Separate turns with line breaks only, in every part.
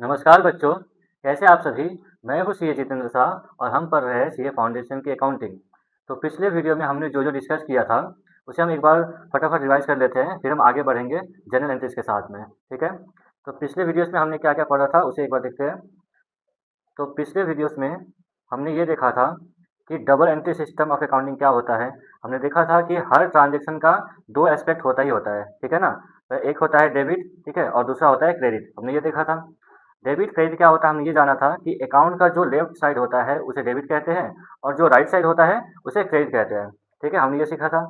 नमस्कार बच्चों, कैसे आप सभी। मैं हूँ सीए जितेंद्र शाह और हम पढ़ रहे हैं सीए फाउंडेशन की अकाउंटिंग। तो पिछले वीडियो में हमने जो जो डिस्कस किया था उसे हम एक बार फटाफट रिवाइज कर लेते हैं, फिर हम आगे बढ़ेंगे जनरल एंट्रीज के साथ में। ठीक है, तो पिछले वीडियोस में हमने क्या क्या पढ़ा था उसे एक बार देखते हैं। तो पिछले वीडियोस में हमने ये देखा था कि double entry system of accounting क्या होता है। हमने देखा था कि हर ट्रांजेक्शन का दो एस्पेक्ट होता ही होता है, ठीक है ना। तो एक होता है डेबिट, ठीक है, और दूसरा होता है क्रेडिट। हमने ये देखा था। डेबिट क्रेडिट क्या होता है, हमने ये जाना था कि अकाउंट का जो लेफ्ट साइड होता है उसे डेबिट कहते हैं और जो राइट साइड होता है उसे क्रेडिट कहते हैं। ठीक है, हमने ये सीखा था।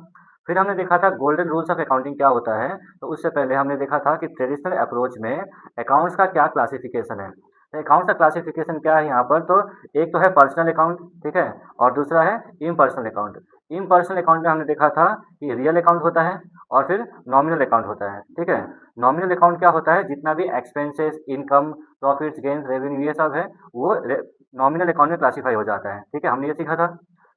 फिर हमने देखा था गोल्डन रूल्स ऑफ अकाउंटिंग क्या होता है। तो उससे पहले हमने देखा था कि ट्रेडिशनल अप्रोच में अकाउंट्स का क्या क्लासिफिकेशन है। तो अकाउंट्स का क्लासिफिकेशन क्या है यहाँ पर, तो एक तो है पर्सनल अकाउंट, ठीक है, और दूसरा है इम्पर्सनल अकाउंट। इम्पर्सनल अकाउंट में हमने देखा था कि रियल अकाउंट होता है और फिर नॉमिनल अकाउंट होता है। ठीक है, नॉमिनल अकाउंट क्या होता है, जितना भी expenses, income, profits, gains, revenue ये सब है वो नॉमिनल अकाउंट में क्लासीफाई हो जाता है। ठीक है, हमने ये सीखा था।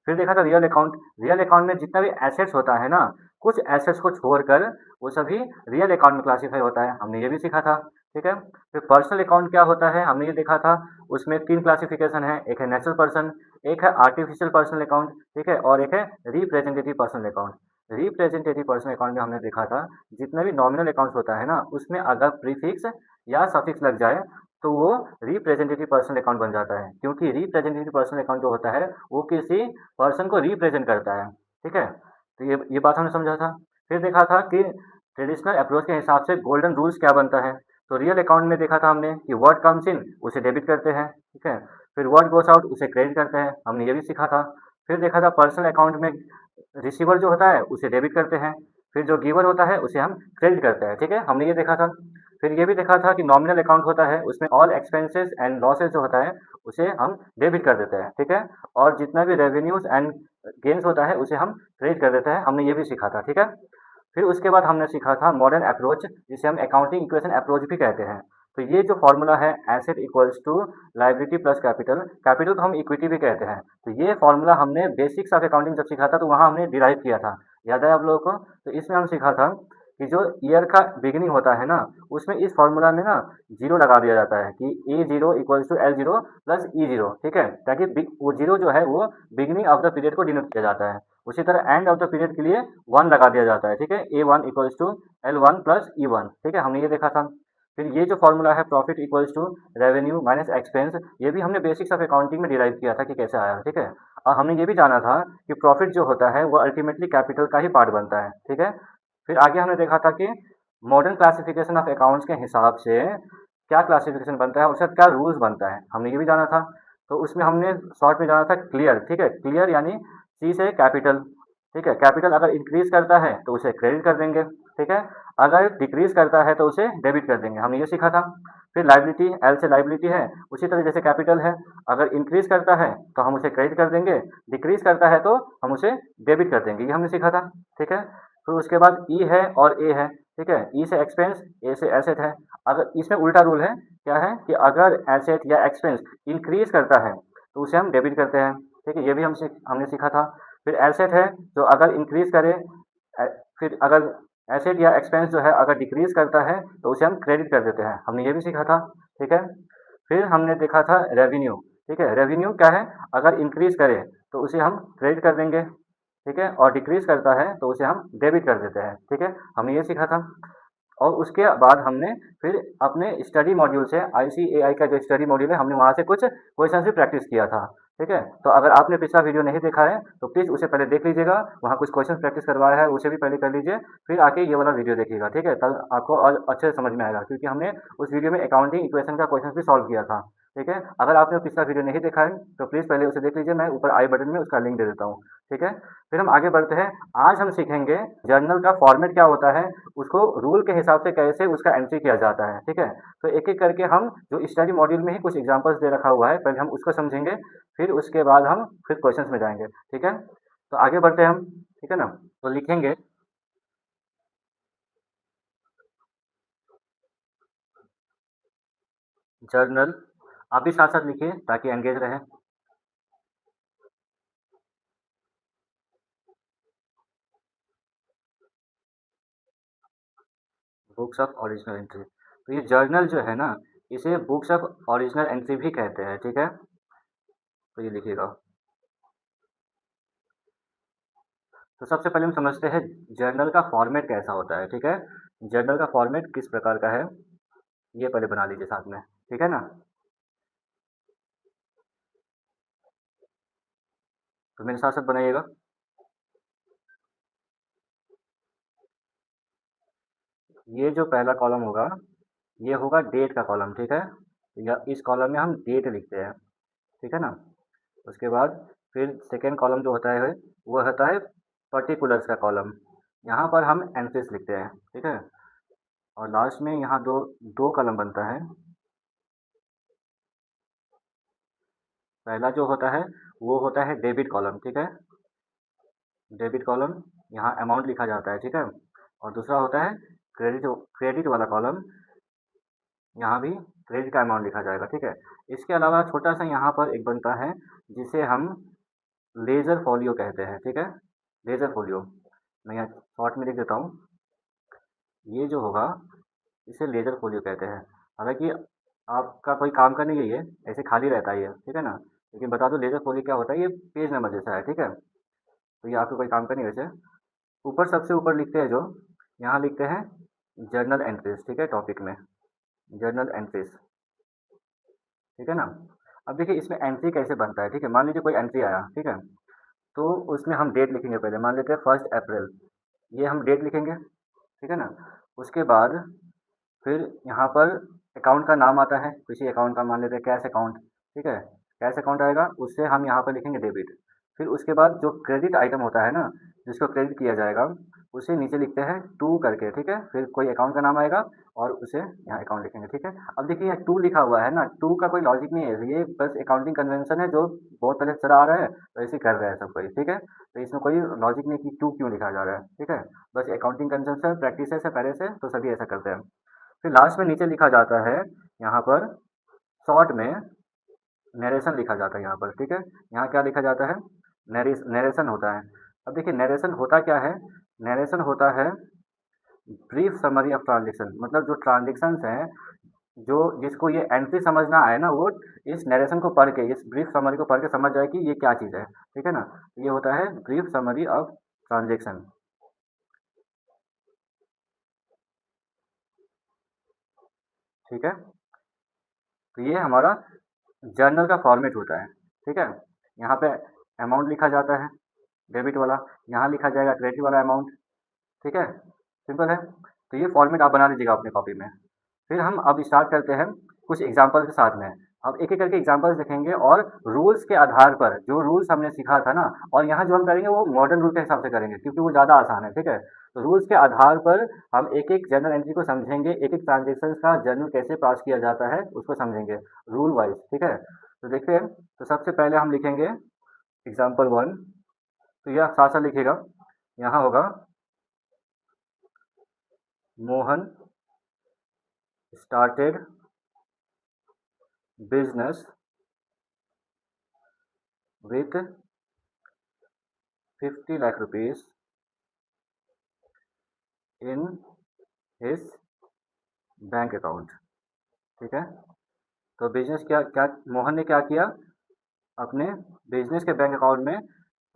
फिर देखा था रियल अकाउंट। रियल अकाउंट में जितना भी एसेट्स होता है ना, कुछ एसेट्स को छोड़कर वो सभी रियल अकाउंट में क्लासीफाई होता है। हमने ये भी सीखा था। ठीक है, फिर पर्सनल अकाउंट क्या होता है, हमने ये देखा था। उसमें तीन क्लासिफिकेशन है, एक है नेचुरल पर्सन, एक है आर्टिफिशियल पर्सनल अकाउंट, ठीक है, और एक है representative personal account. Representative personal account में हमने देखा था जितना भी नॉमिनल अकाउंट होता है ना, उसमें अगर प्रीफिक्स या सफिक्स लग जाए तो वो रिप्रेजेंटेटिव पर्सनल अकाउंट बन जाता है, क्योंकि रिप्रेजेंटेटिव पर्सनल अकाउंट जो होता है वो किसी पर्सन को रिप्रेजेंट करता है। ठीक है, तो ये बात हमने समझा था। फिर देखा था कि ट्रेडिशनल अप्रोच के हिसाब से गोल्डन रूल्स क्या बनता है। तो रियल अकाउंट में देखा था हमने कि वर्ड कम्स इन उसे डेबिट करते हैं, ठीक है, फिर वर्ड गोस आउट उसे क्रेडिट करते हैं। हमने ये भी सीखा था। फिर देखा था पर्सनल अकाउंट में रिसीवर जो होता है उसे डेबिट करते हैं, फिर जो गिवर होता है उसे हम क्रेडिट करते हैं। ठीक है, हमने ये देखा था। फिर ये भी देखा था कि नॉमिनल अकाउंट होता है, उसमें ऑल एक्सपेंसेस एंड लॉसेस जो होता है उसे हम डेबिट कर देते हैं। ठीक है, और जितना भी रेवेन्यूज एंड गेन्स होता है उसे हम क्रेडिट कर देते हैं। हमने ये भी सीखा था। ठीक है, फिर उसके बाद हमने सीखा था मॉडर्न अप्रोच, जिसे हम अकाउंटिंग इक्वेशन अप्रोच भी कहते हैं। तो ये जो फॉर्मूला है asset equals to liability plus capital, capital को हम इक्विटी भी कहते हैं। तो ये फॉर्मूला हमने बेसिक्स ऑफ अकाउंटिंग जब सीखा था तो वहाँ हमने डिराइव किया था, याद है आप लोगों को। तो इसमें हम सीखा था कि जो ईयर का बिगिनिंग होता है ना, उसमें इस फॉर्मूला में ना जीरो लगा दिया जाता है कि A zero equals to L zero plus E zero, ठीक है, ताकि वो जीरो जो है वो बिगिनिंग ऑफ द पीरियड को डिनोट किया जाता है। उसी तरह एंड ऑफ द पीरियड के लिए वन लगा दिया जाता है, ठीक है, A one equals to L one plus E one. ठीक है, हमने ये देखा था। फिर ये जो फॉर्मूला है profit equals to revenue minus expense, ये भी हमने बेसिक्स ऑफ अकाउंटिंग में डिराइव किया था कि कैसे आया। ठीक है, और हमने ये भी जाना था कि प्रॉफिट जो होता है वो अल्टीमेटली कैपिटल का ही पार्ट बनता है। ठीक है, फिर आगे हमने देखा था कि मॉडर्न क्लासिफिकेशन ऑफ अकाउंट्स के हिसाब से क्या क्लासिफिकेशन बनता है, उसका क्या रूल्स बनता है, हमने ये भी जाना था। तो उसमें हमने शॉर्ट में जाना था क्लियर। ठीक है, क्लियर यानी सी से कैपिटल, ठीक है, कैपिटल अगर इंक्रीज करता है तो उसे क्रेडिट कर देंगे, ठीक है, अगर डिक्रीज करता है तो उसे डेबिट कर देंगे। हमने ये सीखा था। फिर लाइबिलिटी, एल से लाइबिलिटी है, उसी तरह जैसे कैपिटल है, अगर इंक्रीज करता है तो हम उसे क्रेडिट कर देंगे, डिक्रीज करता है तो हम उसे डेबिट कर देंगे, ये हमने सीखा था। ठीक है, फिर उसके बाद ई है और ए है, ठीक है, ई से एक्सपेंस, ए से एसेट है। अगर इसमें उल्टा रूल है, क्या है कि अगर एसेट या एक्सपेंस इंक्रीज करता है तो उसे हम डेबिट करते हैं। ठीक है, ये भी हमने सीखा था। फिर एसेट है जो अगर इंक्रीज करे, फिर अगर एसेट या एक्सपेंस जो है अगर डिक्रीज करता है तो उसे हम क्रेडिट कर देते हैं। हमने ये भी सीखा था। ठीक है, फिर हमने देखा था रेवेन्यू। ठीक है, रेवेन्यू क्या है, अगर इंक्रीज करे तो उसे हम क्रेडिट कर देंगे, ठीक है, और डिक्रीज करता है तो उसे हम डेबिट कर देते हैं। ठीक है, हमने ये सीखा था। और उसके बाद हमने फिर अपने स्टडी मॉड्यूल से आईसीएआई का जो स्टडी मॉड्यूल है, हमने वहाँ से कुछ क्वेश्चन भी प्रैक्टिस किया था। ठीक है, तो अगर आपने पिछला वीडियो नहीं देखा है तो प्लीज़ उसे पहले देख लीजिएगा, वहाँ कुछ क्वेश्चन प्रैक्टिस करवाया है उसे भी पहले कर लीजिए, फिर आके ये वाला वीडियो देखिएगा। ठीक है, तब आपको और अच्छे से समझ में आएगा, क्योंकि हमने उस वीडियो में अकाउंटिंग इक्वेशन का क्वेश्चन भी सॉल्व किया था। ठीक है, अगर आपने पिछला वीडियो नहीं देखा है तो प्लीज़ पहले उसे देख लीजिए, मैं ऊपर आई बटन में उसका लिंक दे देता हूँ। ठीक है, फिर हम आगे बढ़ते हैं। आज हम सीखेंगे जर्नल का फॉर्मेट क्या होता है, उसको रूल के हिसाब से कैसे उसका एंट्री किया जाता है। ठीक है, तो एक एक करके हम जो स्टडी मॉड्यूल में ही कुछ एग्जांपल्स दे रखा हुआ है, पहले हम उसको समझेंगे, फिर उसके बाद हम फिर क्वेश्चंस में जाएंगे। ठीक है, तो आगे बढ़ते हैं हम। ठीक है ना, तो लिखेंगे जर्नल, आप भी साथ साथ लिखिए ताकि एंगेज रहे। Books of original entry. तो ये जर्नल जो है ना, इसे बुक्स ऑफ ओरिजिनल एंट्री भी कहते हैं, ठीक है। तो ये लिखिएगा। तो सबसे पहले हम समझते हैं जर्नल का फॉर्मेट कैसा होता है, ठीक है। जर्नल का फॉर्मेट किस प्रकार का है, ये पहले बना लीजिए साथ में, ठीक है ना। तो मेरे साथ साथ बनाइएगा। ये जो पहला कॉलम होगा ये होगा डेट का कॉलम, ठीक है। या इस कॉलम में हम डेट लिखते हैं, ठीक है ना। उसके बाद फिर सेकेंड कॉलम जो होता है वो होता है पर्टिकुलर्स का कॉलम। यहाँ पर हम एंट्रीज लिखते हैं, ठीक है। और लास्ट में यहाँ दो दो कॉलम बनता है। पहला जो होता है वो होता है डेबिट कॉलम, ठीक है। डेबिट कॉलम, यहाँ अमाउंट लिखा जाता है, ठीक है। और दूसरा होता है क्रेडिट क्रेडिट वाला कॉलम, यहाँ भी क्रेडिट का अमाउंट लिखा जाएगा, ठीक है। इसके अलावा छोटा सा यहाँ पर एक बनता है जिसे हम लेज़र फोलियो कहते हैं, ठीक है। लेज़र फोलियो मैं यहाँ शॉर्ट में लिख देता हूँ। ये जो होगा इसे लेज़र फोलियो कहते हैं। हालांकि आपका कोई काम का नहीं है, ये ऐसे खाली रहता है ये, ठीक है ना। लेकिन बता दो लेज़र फोलियो क्या होता है, ये पेज नंबर जैसा है, ठीक है। तो ये आपको कोई काम का नहीं है वैसे। ऊपर सबसे ऊपर लिखते हैं जो, यहाँ लिखते हैं जर्नल एंट्रीज, ठीक है, टॉपिक में जर्नल एंट्रीज, ठीक है ना। अब देखिए इसमें एंट्री कैसे बनता है, ठीक है। मान लीजिए कोई एंट्री आया, ठीक है। तो उसमें हम डेट लिखेंगे पहले, मान लेते हैं 1 अप्रैल, ये हम डेट लिखेंगे, ठीक है ना। उसके बाद फिर यहाँ पर अकाउंट का नाम आता है, किसी अकाउंट का मान लेते हैं कैश अकाउंट, ठीक है। कैश अकाउंट आएगा, उससे हम यहाँ पर लिखेंगे डेबिट। फिर उसके बाद जो क्रेडिट आइटम होता है ना, जिसको क्रेडिट किया जाएगा, उसे नीचे लिखते हैं टू करके, ठीक है। फिर कोई अकाउंट का नाम आएगा और उसे यहाँ अकाउंट लिखेंगे, ठीक है। अब देखिए यहाँ टू लिखा हुआ है ना, टू का कोई लॉजिक नहीं है, ये बस अकाउंटिंग कन्वेंशन है जो बहुत पहले से चला आ रहा है, तो ऐसे कर रहे हैं सब कोई, ठीक है। तो इसमें कोई लॉजिक नहीं कि टू क्यों लिखा जा रहा है, ठीक है। बस अकाउंटिंग कन्वेंशन प्रैक्टिस है पहले से, तो सभी ऐसा करते हैं। फिर लास्ट में नीचे लिखा जाता है यहाँ पर शॉर्ट में नरेशन लिखा जाता है यहाँ पर, ठीक है। यहाँ क्या लिखा जाता है, नरेशन होता है। अब देखिए नरेशन होता क्या है, नरेशन होता है ब्रीफ समरी ऑफ ट्रांजेक्शन, मतलब जो ट्रांजेक्शन्स हैं, जो जिसको ये एंट्री समझना आए ना, वो इस नरेशन को पढ़ के, इस ब्रीफ समरी को पढ़ के समझ जाए कि ये क्या चीज़ है, ठीक है ना। ये होता है ब्रीफ समरी ऑफ ट्रांजेक्शन, ठीक है। तो ये हमारा जर्नल का फॉर्मेट होता है, ठीक है। यहाँ पे अमाउंट लिखा जाता है डेबिट वाला, यहाँ लिखा जाएगा क्रेडिट वाला अमाउंट, ठीक है। सिंपल है। तो ये फॉर्मेट आप बना लीजिएगा अपने कॉपी में। फिर हम अब स्टार्ट करते हैं कुछ एग्जाम्पल के साथ में। अब एक एक करके एग्जाम्पल्स देखेंगे और रूल्स के आधार पर, जो रूल्स हमने सीखा था ना, और यहाँ जो हम करेंगे वो मॉडर्न रूल के हिसाब से करेंगे क्योंकि वो ज़्यादा आसान है, ठीक है। तो रूल्स के आधार पर हम एक एक जर्नल एंट्री को समझेंगे, एक एक ट्रांजेक्शन का जर्नल कैसे पास किया जाता है उसको समझेंगे रूल वाइज, ठीक है। तो देखिए, तो सबसे पहले हम लिखेंगे एग्जाम्पल 1। तो यह साथ साथ लिखिएगा। यहाँ होगा Mohan started business with 50 lakh rupees in his bank account, ठीक है। तो बिजनेस क्या क्या मोहन ने क्या किया, अपने बिजनेस के बैंक अकाउंट में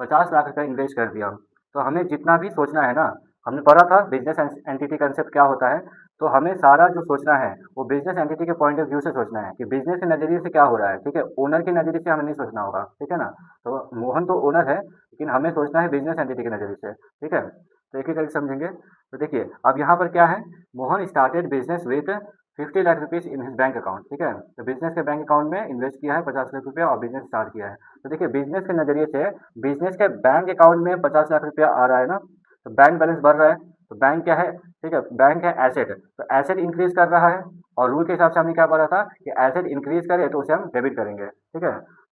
50 लाख रुपये इन्वेस्ट कर दिया। तो हमें जितना भी सोचना है ना, हमने पढ़ा था बिजनेस एंटिटी कंसेप्ट क्या होता है, तो हमें सारा जो सोचना है वो बिजनेस एंटिटी के पॉइंट ऑफ व्यू से सोचना है कि बिजनेस के नज़रिए से क्या हो रहा है, ठीक है। ओनर के नज़रिए से हमें नहीं सोचना होगा, ठीक है ना। तो मोहन तो ओनर है लेकिन हमें सोचना है बिजनेस एंटिटी के नज़रिए से, ठीक है। तो एक एक करके समझेंगे। तो देखिए अब यहाँ पर क्या है, Mohan started business with 50 lakh rupees in his bank account, ठीक है। तो बिजनेस के बैंक अकाउंट में इन्वेस्ट किया है 50 लाख रुपया और बिजनेस स्टार्ट किया है। तो देखिए बिजनेस के नज़रिए से बिजनेस के बैंक अकाउंट में 50 लाख रुपया आ रहा है ना, तो बैंक बैलेंस बढ़ रहा है। तो बैंक क्या है, ठीक है, बैंक है एसेट, तो एसेट इंक्रीज कर रहा है। और रूल के हिसाब से हमने क्या पढ़ा था कि एसेट इंक्रीज करे तो उसे हम डेबिट करेंगे, ठीक है।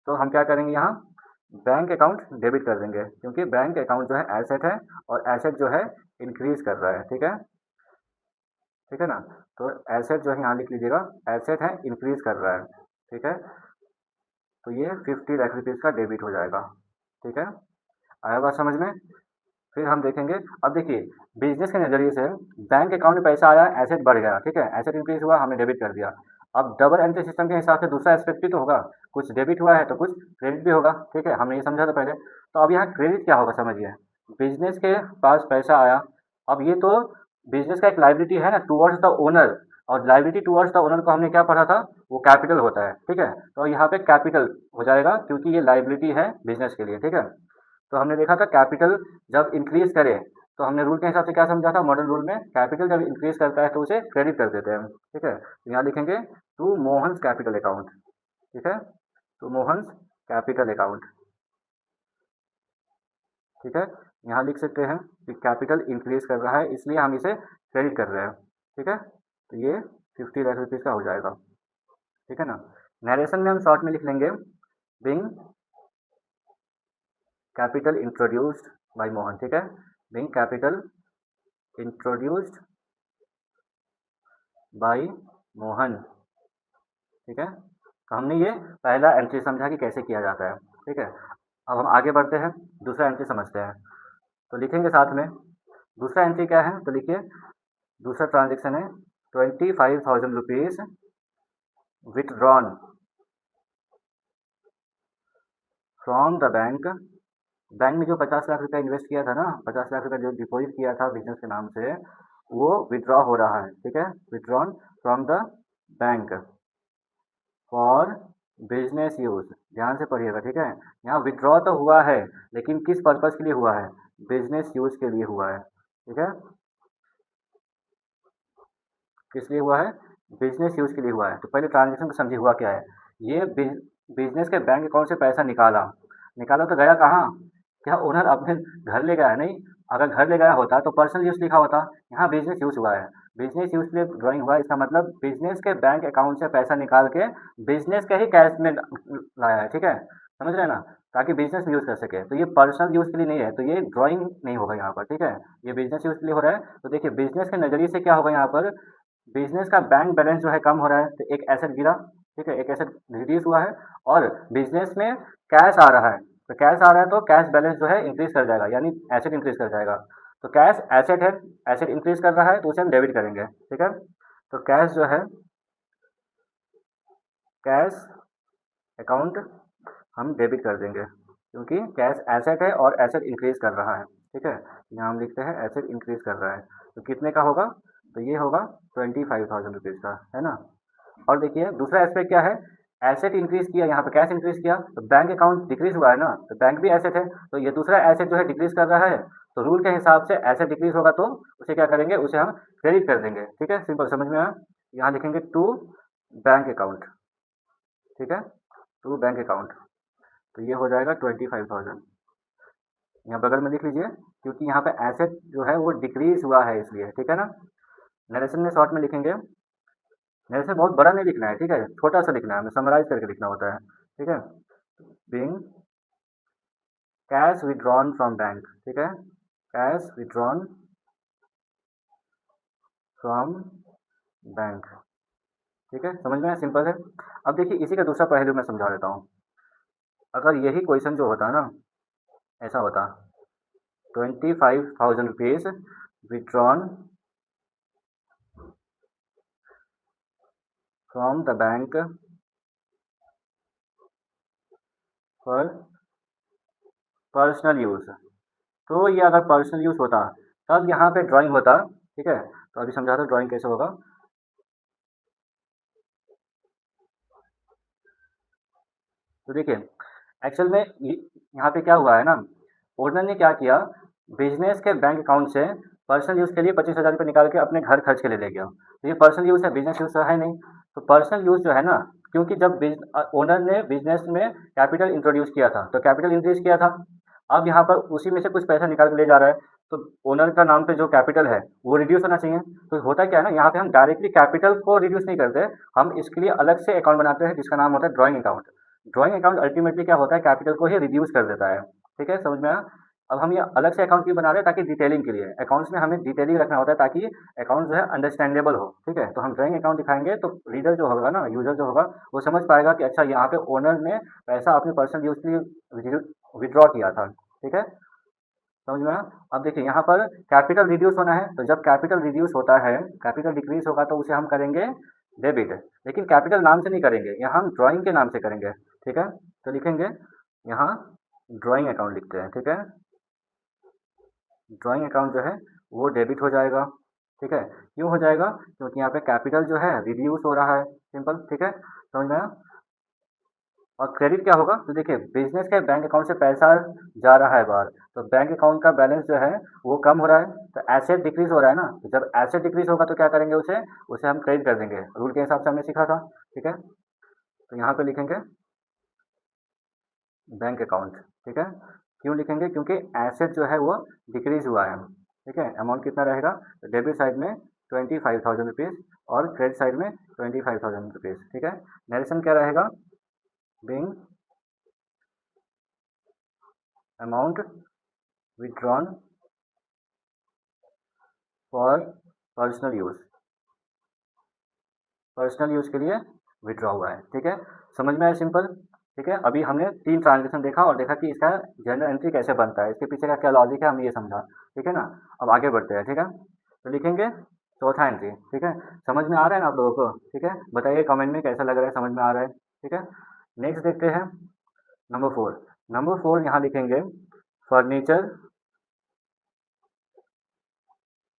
तो हम क्या करेंगे, यहाँ बैंक अकाउंट डेबिट कर देंगे क्योंकि बैंक अकाउंट जो है एसेट है और एसेट जो है इंक्रीज कर रहा है, ठीक है, ठीक है ना। तो एसेट जो है यहाँ लिख लीजिएगा, एसेट है इंक्रीज कर रहा है, ठीक है। तो ये 50 लाख रुपीज़ का डेबिट हो जाएगा, ठीक है। आया बात समझ में। फिर हम देखेंगे, अब देखिए बिजनेस के नज़रिए से बैंक अकाउंट में पैसा आया, एसेट बढ़ गया, ठीक है, एसेट इंक्रीज हुआ, हमने डेबिट कर दिया। अब डबल एंट्री सिस्टम के हिसाब से दूसरा एस्पेक्ट भी तो होगा, कुछ डेबिट हुआ है तो कुछ क्रेडिट भी होगा, ठीक है, हमने ये समझा था पहले। तो अब यहाँ क्रेडिट क्या होगा समझिए, बिजनेस के पास पैसा आया, अब ये तो बिजनेस का एक लाइबिलिटी है ना टूवर्ड्स द ओनर, और लाइबिलिटी टूवर्ड्स द ओनर को हमने क्या पढ़ा था, वो कैपिटल होता है, ठीक है। तो यहाँ पे कैपिटल हो जाएगा क्योंकि ये लाइबिलिटी है बिजनेस के लिए, ठीक है। तो हमने देखा था कैपिटल जब इंक्रीज करे, तो हमने रूल के हिसाब से क्या समझा था, मॉडर्न रूल में कैपिटल जब इंक्रीज करता है तो उसे क्रेडिट कर देते हैं, ठीक है। तो यहाँ लिखेंगे टू मोहन्स कैपिटल अकाउंट, ठीक है, टू मोहन्स कैपिटल अकाउंट, ठीक है। यहाँ लिख सकते हैं कि कैपिटल इंक्रीज कर रहा है इसलिए हम इसे क्रेडिट कर रहे हैं, ठीक है। तो ये 50 लाख रुपीज़ का हो जाएगा, ठीक है ना। नरेशन में हम शॉर्ट में लिख लेंगे being capital introduced by Mohan, ठीक है, being capital introduced by Mohan, ठीक है। तो हमने ये पहला एंट्री समझा कि कैसे किया जाता है, ठीक है। अब हम आगे बढ़ते हैं, दूसरा एंट्री समझते हैं। तो लिखेंगे साथ में दूसरा एंट्री क्या है, तो लिखिए दूसरा ट्रांजेक्शन है 25,000 rupees withdrawn from the bank, bank में जो 50 लाख रुपया इन्वेस्ट किया था ना, 50 लाख रुपया जो डिपॉजिट किया था बिजनेस के नाम से, वो विड्रॉ हो रहा है, ठीक है, withdrawn from the bank for business use, ध्यान से पढ़िएगा, ठीक है। यहाँ विड्रॉ तो हुआ है लेकिन किस पर्पज़ के लिए हुआ है, बिजनेस यूज के लिए हुआ है, ठीक है, किस लिए हुआ है, बिजनेस यूज के लिए हुआ है। तो पहले ट्रांजेक्शन को समझिए हुआ क्या है, ये बिजनेस के बैंक अकाउंट से पैसा निकाला, निकाला तो गया कहाँ, क्या ओनर अपने घर ले गया है, नहीं, अगर घर ले गया होता तो पर्सनल यूज लिखा होता, यहाँ बिजनेस यूज हुआ है, बिजनेस यूज के लिए ड्राइंग हुआ है, इसका मतलब बिजनेस के बैंक अकाउंट से पैसा निकाल के बिजनेस के ही कैश में लाया है, ठीक है, समझ रहे हैं ना, ताकि बिजनेस में यूज़ कर सके। तो ये पर्सनल यूज़ के लिए नहीं है, तो ये ड्राइंग नहीं होगा यहाँ पर, ठीक है, ये बिजनेस यूज़ के लिए हो रहा है। तो देखिए बिजनेस के नज़रिए से क्या होगा यहाँ पर, बिजनेस का बैंक बैलेंस जो है कम हो रहा है तो एक एसेट गिरा, ठीक है, एक एसेट रिड्यूस हुआ है, और बिजनेस में कैश आ रहा है, तो कैश आ रहा है तो कैश बैलेंस जो है इंक्रीज कर जाएगा, यानी एसेट इंक्रीज कर जाएगा। तो कैश एसेट है, एसेट इंक्रीज कर रहा है तो उसे हम डेबिट करेंगे, ठीक है। तो कैश जो है, कैश अकाउंट हम डेबिट कर देंगे क्योंकि कैश एसेट है और एसेट इंक्रीज कर रहा है, ठीक है। यहाँ हम लिखते हैं एसेट इंक्रीज कर रहा है, तो कितने का होगा, तो ये होगा 25,000 रुपीज़ का, है ना। और देखिए दूसरा एस्पेक्ट क्या है, एसेट इंक्रीज किया, यहाँ पे कैश इंक्रीज किया तो बैंक अकाउंट डिक्रीज हुआ है ना, तो बैंक भी एसेट है, तो ये दूसरा एसेट जो है डिक्रीज कर रहा है, तो रूल के हिसाब से एसेट डिक्रीज होगा तो उसे क्या करेंगे, उसे हम क्रेडिट कर देंगे, ठीक है, सिंपल समझ में आया। यहाँ लिखेंगे टू बैंक अकाउंट, ठीक है, टू बैंक अकाउंट, तो ये हो जाएगा 25,000, यहाँ बगल में लिख लीजिए क्योंकि यहाँ पे एसेट जो है वो डिक्रीज हुआ है इसलिए, ठीक है ना। नरेशन में शॉर्ट में लिखेंगे, नरेशन बहुत बड़ा नहीं लिखना है, ठीक है, छोटा सा लिखना है, हमें समराइज करके लिखना होता है, ठीक है। Being cash withdrawn from bank, ठीक है, कैश विड्रॉन फ्रॉम बैंक, ठीक है, समझ में आया, सिंपल है। अब देखिए इसी का दूसरा पहलू मैं समझा देता हूँ, अगर यही क्वेश्चन जो होता ना ऐसा होता 25,000 rupees withdrawn from the bank for personal use, तो ये अगर पर्सनल यूज़ होता तब यहाँ पे ड्राइंग होता, ठीक है। तो अभी समझा दो ड्राइंग कैसे होगा। तो देखिए एक्चुअल में यहाँ पे क्या हुआ है ना, ओनर ने क्या किया, बिजनेस के बैंक अकाउंट से पर्सनल यूज़ के लिए 25,000 रुपये निकाल के अपने घर खर्च के लिए ले गया, तो ये पर्सनल यूज़ है, बिजनेस यूज़ तो है नहीं। तो पर्सनल यूज़ जो है ना, क्योंकि जब ओनर ने बिजनेस में कैपिटल इंट्रोड्यूस किया था तो कैपिटल इंक्रीज किया था, अब यहाँ पर उसी में से कुछ पैसा निकाल के ले जा रहा है, तो ओनर का नाम पे जो कैपिटल है वो रिड्यूस होना चाहिए। तो होता क्या है ना, यहाँ पे हम डायरेक्टली कैपिटल को रिड्यूस नहीं करते, हम इसके लिए अलग से अकाउंट बनाते हैं जिसका नाम होता है drawing account. Drawing account ultimately क्या होता है, कैपिटल को ही रिड्यूस कर देता है, ठीक है, समझ में आया। अब हम ये अलग से अकाउंट क्यों बना रहे हैं, ताकि डिटेलिंग के लिए, अकाउंट्स में हमें डिटेलिंग रखना होता है ताकि अकाउंट जो है अंडरस्टैंडेबल हो, ठीक है। तो हम ड्राइंग अकाउंट दिखाएंगे तो रीडर जो होगा ना, यूजर जो होगा, वो समझ पाएगा कि अच्छा यहाँ पे ओनर ने पैसा अपने पर्सनल यूज के लिए विड्रॉ किया था, ठीक है, समझ में आया। अब देखिए यहाँ पर कैपिटल रिड्यूस होना है, तो जब कैपिटल रिड्यूस होता है, कैपिटल डिक्रीज होगा तो उसे हम करेंगे डेबिट, लेकिन कैपिटल नाम से नहीं करेंगे, यहाँ हम ड्राइंग के नाम से करेंगे, ठीक है। तो लिखेंगे यहाँ ड्राइंग अकाउंट लिखते हैं, ठीक है। ड्राइंग अकाउंट जो है वो डेबिट हो जाएगा, ठीक है। क्यों हो जाएगा? क्योंकि यहाँ पे कैपिटल जो है रिड्यूस हो रहा है, सिंपल, ठीक है, समझ में आया। और क्रेडिट क्या होगा? तो देखिए बिजनेस के बैंक अकाउंट से पैसा जा रहा है बाहर, तो बैंक अकाउंट का बैलेंस जो है वो कम हो रहा है, तो एसेट डिक्रीज हो रहा है ना, तो जब एसेट डिक्रीज होगा तो क्या करेंगे, उसे उसे हम क्रेडिट कर देंगे, रूल के हिसाब से हमने सीखा था, ठीक है। तो यहाँ पे लिखेंगे बैंक अकाउंट, ठीक है। क्यों लिखेंगे? क्योंकि एसेट जो है वो डिक्रीज हुआ है, ठीक है। अमाउंट कितना रहेगा? तो डेबिट साइड में 25,000 रुपीज़ और क्रेडिट साइड में 25,000 रुपीज़, ठीक है। नरेशन क्या रहेगा? Bing amount withdrawn for personal use, personal use के लिए विड्रॉ हुआ है, ठीक है। समझ में आया? सिंपल, ठीक है। अभी हमने 3 ट्रांजेक्शन देखा और देखा कि इसका जर्नल एंट्री कैसे बनता है, इसके पीछे का क्या लॉजिक है, हमने ये समझा, ठीक है ना। अब आगे बढ़ते हैं, ठीक है। तो लिखेंगे चौथा एंट्री, ठीक है। समझ में आ रहा है ना आप लोगों को? ठीक है, बताइए कमेंट में कैसा लग रहा है, समझ में आ रहा है, ठीक है। नेक्स्ट देखते हैं नंबर 4। नंबर 4 यहाँ लिखेंगे furniture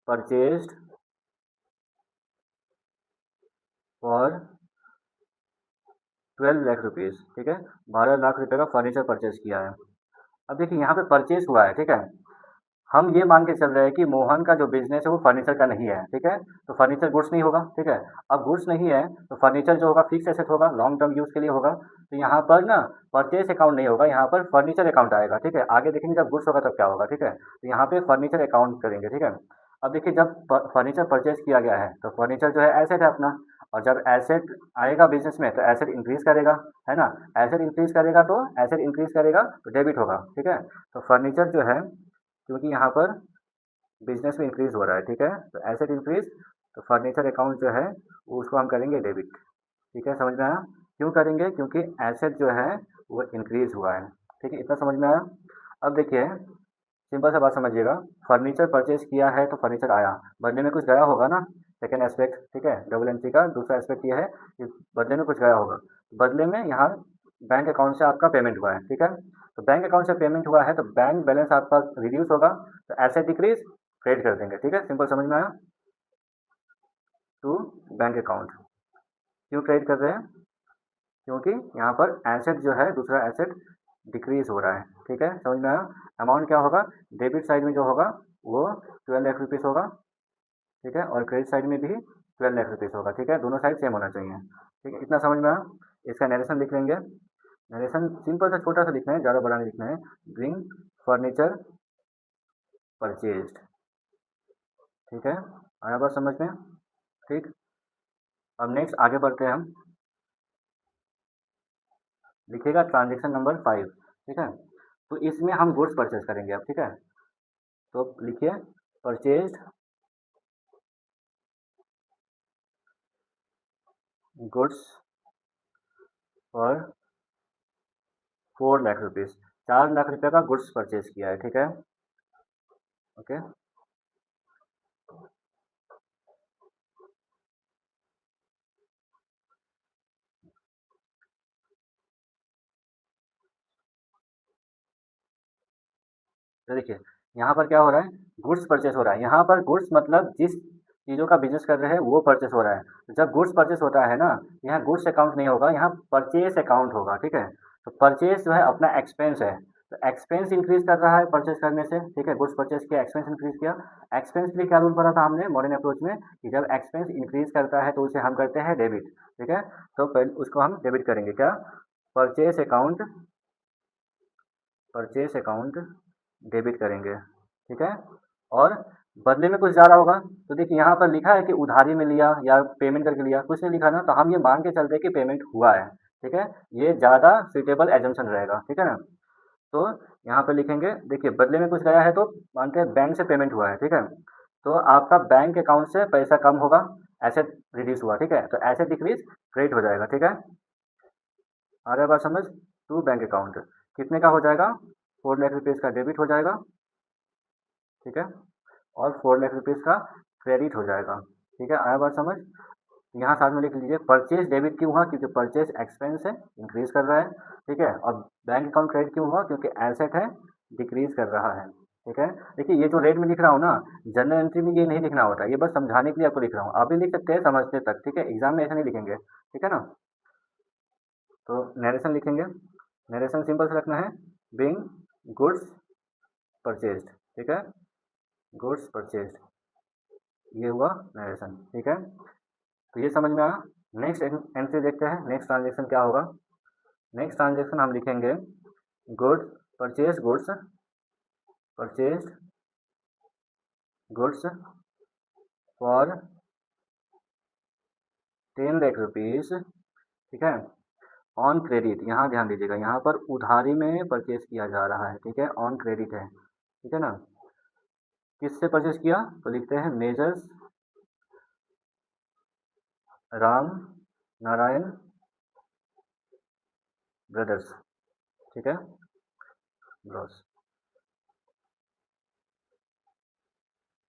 purchased for 12 lakh rupees, ठीक है। 12 लाख रुपए का फर्नीचर परचेज किया है। अब देखिए यहाँ पे परचेज हुआ है, ठीक है। हम ये मान के चल रहे हैं कि मोहन का जो बिजनेस है वो फर्नीचर का नहीं है, ठीक है। तो फर्नीचर गुड्स नहीं होगा, ठीक है। अब गुड्स नहीं है तो फर्नीचर जो होगा फिक्स एसेट होगा, लॉन्ग टर्म यूज़ के लिए होगा, तो यहाँ पर ना परचेज अकाउंट नहीं होगा, यहाँ पर फर्नीचर अकाउंट आएगा, ठीक है। आगे देखेंगे जब गुड्स होगा तब क्या होगा, ठीक है। तो यहाँ पे फर्नीचर अकाउंट करेंगे, ठीक है। अब देखिए जब फर्नीचर परचेज किया गया है तो फर्नीचर जो है एसेट है अपना, और जब एसेट आएगा बिजनेस में तो एसेट इंक्रीज करेगा, है ना। एसेट इंक्रीज करेगा तो एसेट इंक्रीज करेगा तो डेबिट होगा, ठीक है। तो फर्नीचर जो है क्योंकि यहाँ पर बिजनेस में इंक्रीज हो रहा है, ठीक है, तो एसेट इंक्रीज, तो फर्नीचर अकाउंट जो है उसको हम करेंगे डेबिट, ठीक है। समझ में आया? क्यों करेंगे? क्योंकि एसेट जो है वो इंक्रीज हुआ है, ठीक है। इतना समझ में आया? अब देखिए सिंपल सा बात समझिएगा, फर्नीचर परचेज किया है तो फर्नीचर आया, बदले में कुछ गया होगा ना, सेकेंड एस्पेक्ट, ठीक है। डबल एंट्री का दूसरा एस्पेक्ट ये है कि बदले में कुछ गया होगा, बदले में यहाँ बैंक अकाउंट से आपका पेमेंट हुआ है, ठीक है। तो बैंक अकाउंट से पेमेंट हुआ है तो बैंक बैलेंस आपका रिड्यूस होगा, तो एसेट डिक्रीज, क्रेडिट कर देंगे, ठीक है। सिंपल समझ में आया? टू बैंक अकाउंट, क्यों क्रेडिट कर रहे हैं? क्योंकि यहाँ पर एसेट जो है दूसरा एसेट डिक्रीज हो रहा है, ठीक है। समझ में आया? अमाउंट क्या होगा? डेबिट साइड में जो होगा वो 12 लाख रुपीज़ होगा, ठीक है, और क्रेडिट साइड में भी 12 लाख रुपीज़ होगा, ठीक है। दोनों साइड सेम होना चाहिए, ठीक है। इतना समझ में आया? इसका नरेशन लिख लेंगे। नरेशन सिंपल सा छोटा सा लिखना है, ज़्यादा बड़ा नहीं लिखना है। ब्रिंग फर्नीचर परचेज्ड, ठीक है। आया बात समझ में? ठीक। अब नेक्स्ट आगे बढ़ते हैं हम। लिखिएगा ट्रांजेक्शन नंबर 5, ठीक है। तो इसमें हम गुड्स परचेज करेंगे अब, ठीक है। तो लिखिए purchased goods for 4 lakh rupees, 4 lakh रुपये का गुड्स परचेज किया है, ठीक है। ओके, तो देखिए यहाँ पर क्या हो रहा है, गुड्स परचेस हो रहा है। यहाँ पर गुड्स मतलब जिस चीज़ों का बिजनेस कर रहे हैं वो परचेस हो रहा है। तो जब गुड्स परचेस होता है ना, यहाँ गुड्स अकाउंट नहीं होगा, यहाँ परचेस अकाउंट होगा, ठीक है। तो परचेस जो है अपना एक्सपेंस है, तो एक्सपेंस इंक्रीज कर रहा है परचेस करने से, ठीक है। गुड्स परचेस किया, एक्सपेंस इंक्रीज किया। एक्सपेंस के लिए क्या रूल पढ़ा था हमने मॉडर्न अप्रोच में, कि जब एक्सपेंस इंक्रीज करता है तो उसे हम करते हैं डेबिट, ठीक है। तो पहले उसको हम डेबिट करेंगे, क्या? Purchase account, purchase account debit करेंगे, ठीक है। और बदले में कुछ ज़्यादा होगा, तो देखिए यहाँ पर लिखा है कि उधारी में लिया या पेमेंट करके लिया, कुछ नहीं लिखा ना, तो हम ये मान के चलते हैं कि पेमेंट हुआ है, ठीक है। ये ज़्यादा सुटेबल एजम्पशन रहेगा, ठीक है ना। तो यहाँ पे लिखेंगे, देखिए बदले में कुछ गया है तो मानते हैं बैंक से पेमेंट हुआ है, ठीक है। तो आपका बैंक अकाउंट से पैसा कम होगा, एसेट रिड्यूस हुआ, ठीक है। तो एसेट डिक्रीज, क्रेडिट हो जाएगा, ठीक है। आ रहा है बात समझ? टू बैंक अकाउंट कितने का हो जाएगा? 4 लाख रुपीज़ का डेबिट हो जाएगा, ठीक है, और 4 लाख रुपीज़ का क्रेडिट हो जाएगा, ठीक है। आया बात समझ? यहाँ साथ में लिख लीजिए परचेज डेबिट क्यों हुआ, क्योंकि परचेज एक्सपेंस है, इंक्रीज कर रहा है, ठीक है। और बैंक अकाउंट क्रेडिट क्यों हुआ, क्योंकि एसेट है, डिक्रीज कर रहा है, ठीक है। देखिए ये जो रेट में लिख रहा हूँ ना, जनरल एंट्री में ये नहीं लिखना होता, ये बस समझाने के लिए आपको लिख रहा हूँ। आप भी लिख सकते हैं समझते तक, ठीक है, एग्जाम में ऐसा नहीं लिखेंगे, ठीक है ना। तो नरेशन लिखेंगे, नरेशन सिंपल से रखना है, बीइंग गुड्स परचेज्ड, ठीक है, गुड्स परचेज्ड, ये हुआ नरेशन, ठीक है। तो ये समझ में आया। नेक्स्ट एंट्री देखते हैं, नेक्स्ट ट्रांजेक्शन क्या होगा। नेक्स्ट ट्रांजेक्शन हम लिखेंगे goods purchase, goods purchase, goods for 10 lakh rupees, ठीक है, ऑन क्रेडिट। यहाँ ध्यान दीजिएगा, यहाँ पर उधारी में परचेज किया जा रहा है, ठीक है, ऑन क्रेडिट है, ठीक है ना। किससे परचेज किया, तो लिखते हैं मेजर्स राम नारायण ब्रदर्स, ठीक है, ब्रॉस,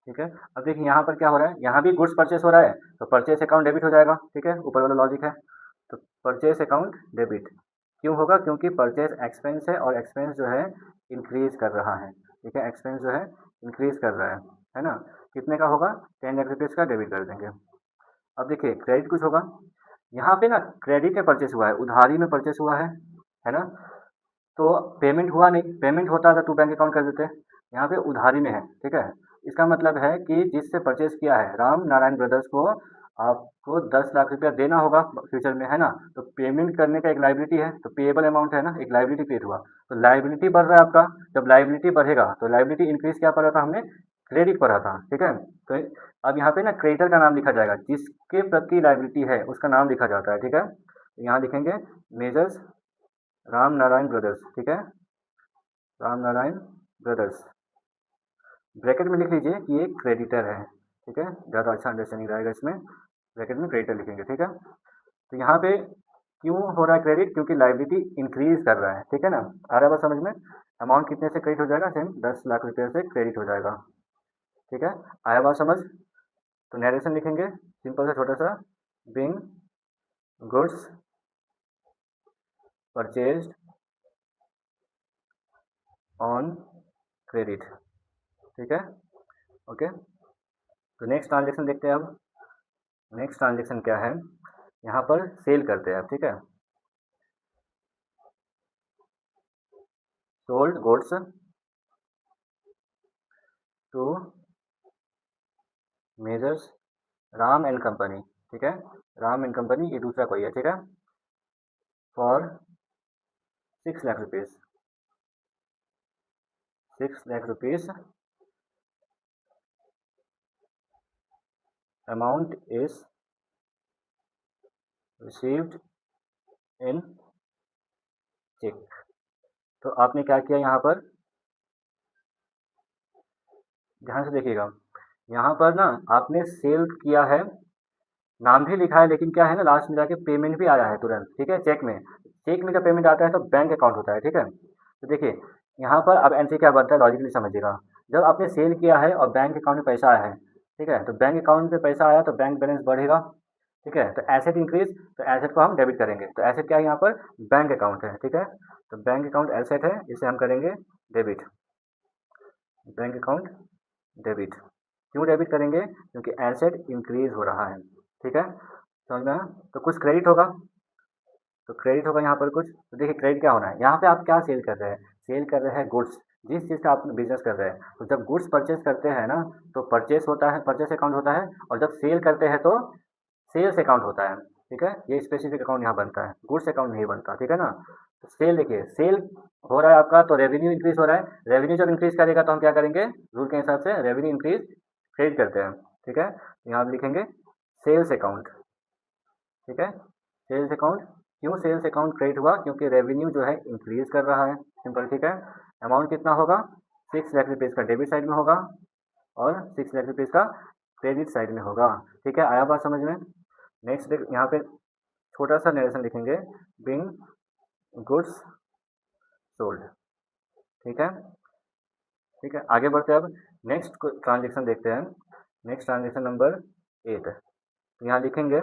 ठीक है। अब देखिए यहाँ पर क्या हो रहा है, यहाँ भी गुड्स परचेस हो रहा है, तो परचेस अकाउंट डेबिट हो जाएगा, ठीक है, ऊपर वाला लॉजिक है। तो परचेस अकाउंट डेबिट क्यों होगा, क्योंकि परचेस एक्सपेंस है और एक्सपेंस जो है इंक्रीज कर रहा है, ठीक है, एक्सपेंस जो है इंक्रीज कर रहा है ना। कितने का होगा, 10 लाख रुपीज़ का डेबिट कर देंगे। अब देखिए क्रेडिट कुछ होगा, यहाँ पे ना क्रेडिट में परचेस हुआ है, उधारी में परचेस हुआ है ना। तो पेमेंट हुआ नहीं, पेमेंट होता तो टू बैंक अकाउंट कर देते, यहाँ पे उधारी में है, ठीक है। इसका मतलब है कि जिससे परचेज किया है राम नारायण ब्रदर्स को, आपको 10 लाख रुपया देना होगा फ्यूचर में, है ना। तो पेमेंट करने का एक लाइबिलिटी है, तो पेएबल अमाउंट है ना, एक लाइबिलिटी क्रिएट हुआ, तो लाइबिलिटी बढ़ रहा है आपका। जब लाइबिलिटी बढ़ेगा तो लाइबिलिटी इंक्रीज क्या पड़ा था, हमने क्रेडिट पढ़ा था, ठीक है। तो अब यहाँ पे ना क्रेडिटर का नाम लिखा जाएगा, जिसके प्रति लाइबिलिटी है उसका नाम लिखा जाता है, ठीक है। तो यहाँ लिखेंगे मेजर्स राम नारायण ब्रदर्स, ठीक है, राम नारायण ब्रदर्स, ब्रैकेट में लिख लीजिए कि ये क्रेडिटर है, ठीक है, ज़्यादा अच्छा अंडरस्टैंडिंग रहेगा इसमें, ब्रैकेट में क्रेडिटर लिखेंगे, ठीक है। तो यहाँ पे क्यों हो रहा है क्रेडिट, क्योंकि लाइबिलिटी इंक्रीज कर रहा है, ठीक है ना। आ रहा है बात समझ में। अमाउंट कितने से क्रेडिट हो जाएगा, सेम 10 लाख रुपये से क्रेडिट हो जाएगा, ठीक है। आया बात समझ। तो नरेशन लिखेंगे सिंपल सा छोटा सा, Bing goods purchased on credit, ठीक है, ओके। तो नेक्स्ट ट्रांजेक्शन देखते हैं अब। नेक्स्ट ट्रांजेक्शन क्या है, यहाँ पर सेल करते हैं आप, ठीक है, sold goods to messrs Ram and company, ठीक है, राम एंड कंपनी ये दूसरा कोई है, ठीक है, फॉर 6 lakh rupees, 6 lakh rupees amount is received in cheque. तो आपने क्या किया, यहाँ पर ध्यान से देखिएगा, यहाँ पर ना आपने सेल किया है, नाम भी लिखा है, लेकिन क्या है ना लास्ट में जाके पेमेंट भी आया है तुरंत, ठीक है, चेक में। चेक में जब पेमेंट आता है तो बैंक अकाउंट होता है, ठीक है। तो देखिए यहाँ पर अब एंट्री क्या बनता है, लॉजिकली समझिएगा। जब आपने सेल किया है और बैंक अकाउंट में पैसा आया है, ठीक है, तो बैंक अकाउंट में पैसा आया तो बैंक बैलेंस बढ़ेगा, ठीक है। तो एसेट इंक्रीज, तो एसेट को हम डेबिट करेंगे, तो एसेट क्या है यहाँ पर, बैंक अकाउंट है, ठीक है। तो बैंक अकाउंट एसेट है, इसे हम करेंगे डेबिट, बैंक अकाउंट डेबिट। क्यों डेबिट करेंगे, क्योंकि एसेट इंक्रीज हो रहा है, ठीक है, समझ में आया? तो कुछ क्रेडिट होगा, तो क्रेडिट होगा यहाँ पर कुछ। तो देखिए क्रेडिट क्या होना है, यहाँ पे आप क्या सेल कर रहे हैं, सेल कर रहे हैं गुड्स, जिस चीज़ का आप बिजनेस कर रहे हैं। तो जब गुड्स परचेज करते हैं ना, तो परचेस होता है, परचेस अकाउंट होता है, और जब सेल करते हैं तो सेल्स अकाउंट होता है, ठीक है। ये स्पेसिफिक अकाउंट यहाँ बनता है, गुड्स अकाउंट नहीं बनता, ठीक है ना। तो सेल देखिए, सेल हो रहा है आपका, तो रेवेन्यू इंक्रीज हो रहा है, रेवेन्यू जब इंक्रीज करेगा तो हम क्या करेंगे, रूल के हिसाब से रेवेन्यू इंक्रीज क्रेडिट करते हैं, ठीक है। यहाँ आप लिखेंगे सेल्स अकाउंट, ठीक है, सेल्स अकाउंट। क्यों सेल्स अकाउंट क्रेडिट हुआ, क्योंकि रेवेन्यू जो है इंक्रीज कर रहा है, सिंपल, ठीक है। अमाउंट कितना होगा, 6 लाख रुपीज़ का डेबिट साइड में होगा और 6 लाख रुपीज़ का क्रेडिट साइड में होगा, ठीक है। आया बात समझ में। नेक्स्ट यहाँ पे छोटा सा नरेशन लिखेंगे, बिंग गुड्स सोल्ड, ठीक है, ठीक है। आगे बढ़ते हैं अब, नेक्स्ट ट्रांजेक्शन देखते हैं। नेक्स्ट ट्रांजेक्शन नंबर 8, तो यहाँ लिखेंगे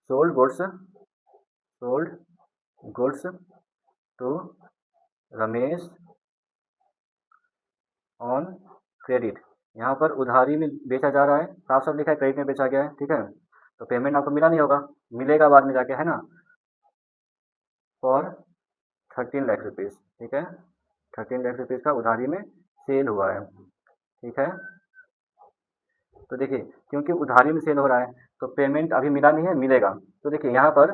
sold goods to Ramesh on credit. यहाँ पर उधारी में बेचा जा रहा है, साफ साफ लिखा है क्रेडिट में बेचा गया है, ठीक है। तो पेमेंट आपको मिला नहीं होगा, मिलेगा बाद में जाके, है ना, फॉर 13 लाख रुपीज़, ठीक है। 13 लाख रुपीज़ का उधारी में सेल हुआ है, ठीक है। तो देखिए क्योंकि उधारी में सेल हो रहा है तो पेमेंट अभी मिला नहीं है, मिलेगा। तो देखिए यहाँ पर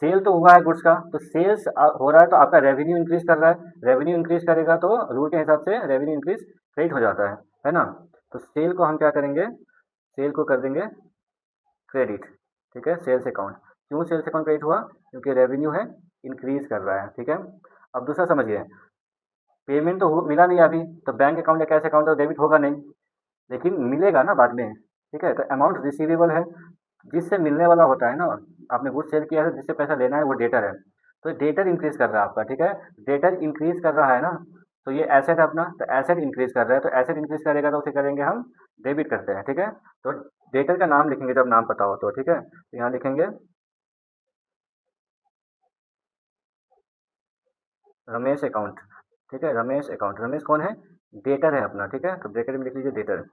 सेल तो हुआ है गुड्स का, तो सेल्स हो रहा है तो आपका रेवेन्यू इंक्रीज कर रहा है, रेवेन्यू इंक्रीज करेगा तो रूल के हिसाब से रेवेन्यू इंक्रीज क्रेडिट हो जाता है ना। तो सेल को हम क्या करेंगे, सेल को कर देंगे क्रेडिट, ठीक है, सेल्स अकाउंट। क्यों सेल्स अकाउंट क्रेडिट हुआ, क्योंकि रेवेन्यू है इंक्रीज कर रहा है, ठीक है। अब दूसरा समझिए, पेमेंट तो मिला नहीं अभी, तो बैंक अकाउंट या कैश अकाउंट तो डेबिट होगा नहीं, लेकिन मिलेगा ना बाद में, ठीक है। तो अमाउंट रिसीवेबल है, जिससे मिलने वाला होता है ना, आपने गुड सेल किया है जिससे पैसा लेना है वो डेटर है, तो डेटर इंक्रीज कर रहा है आपका, ठीक है। डेटर इंक्रीज कर रहा है ना, तो ये एसेट है अपना, तो एसेट इंक्रीज कर रहा है, तो एसेट इंक्रीज करेगा तो उसे करेंगे हम डेबिट करते हैं, ठीक है। तो डेटर का नाम लिखेंगे जब नाम पता हो तो, ठीक है। तो यहाँ लिखेंगे रमेश अकाउंट, ठीक है, रमेश अकाउंट। रमेश कौन है, डेटर है अपना, ठीक है। तो ब्रैकेट में लिख लीजिए डेटर,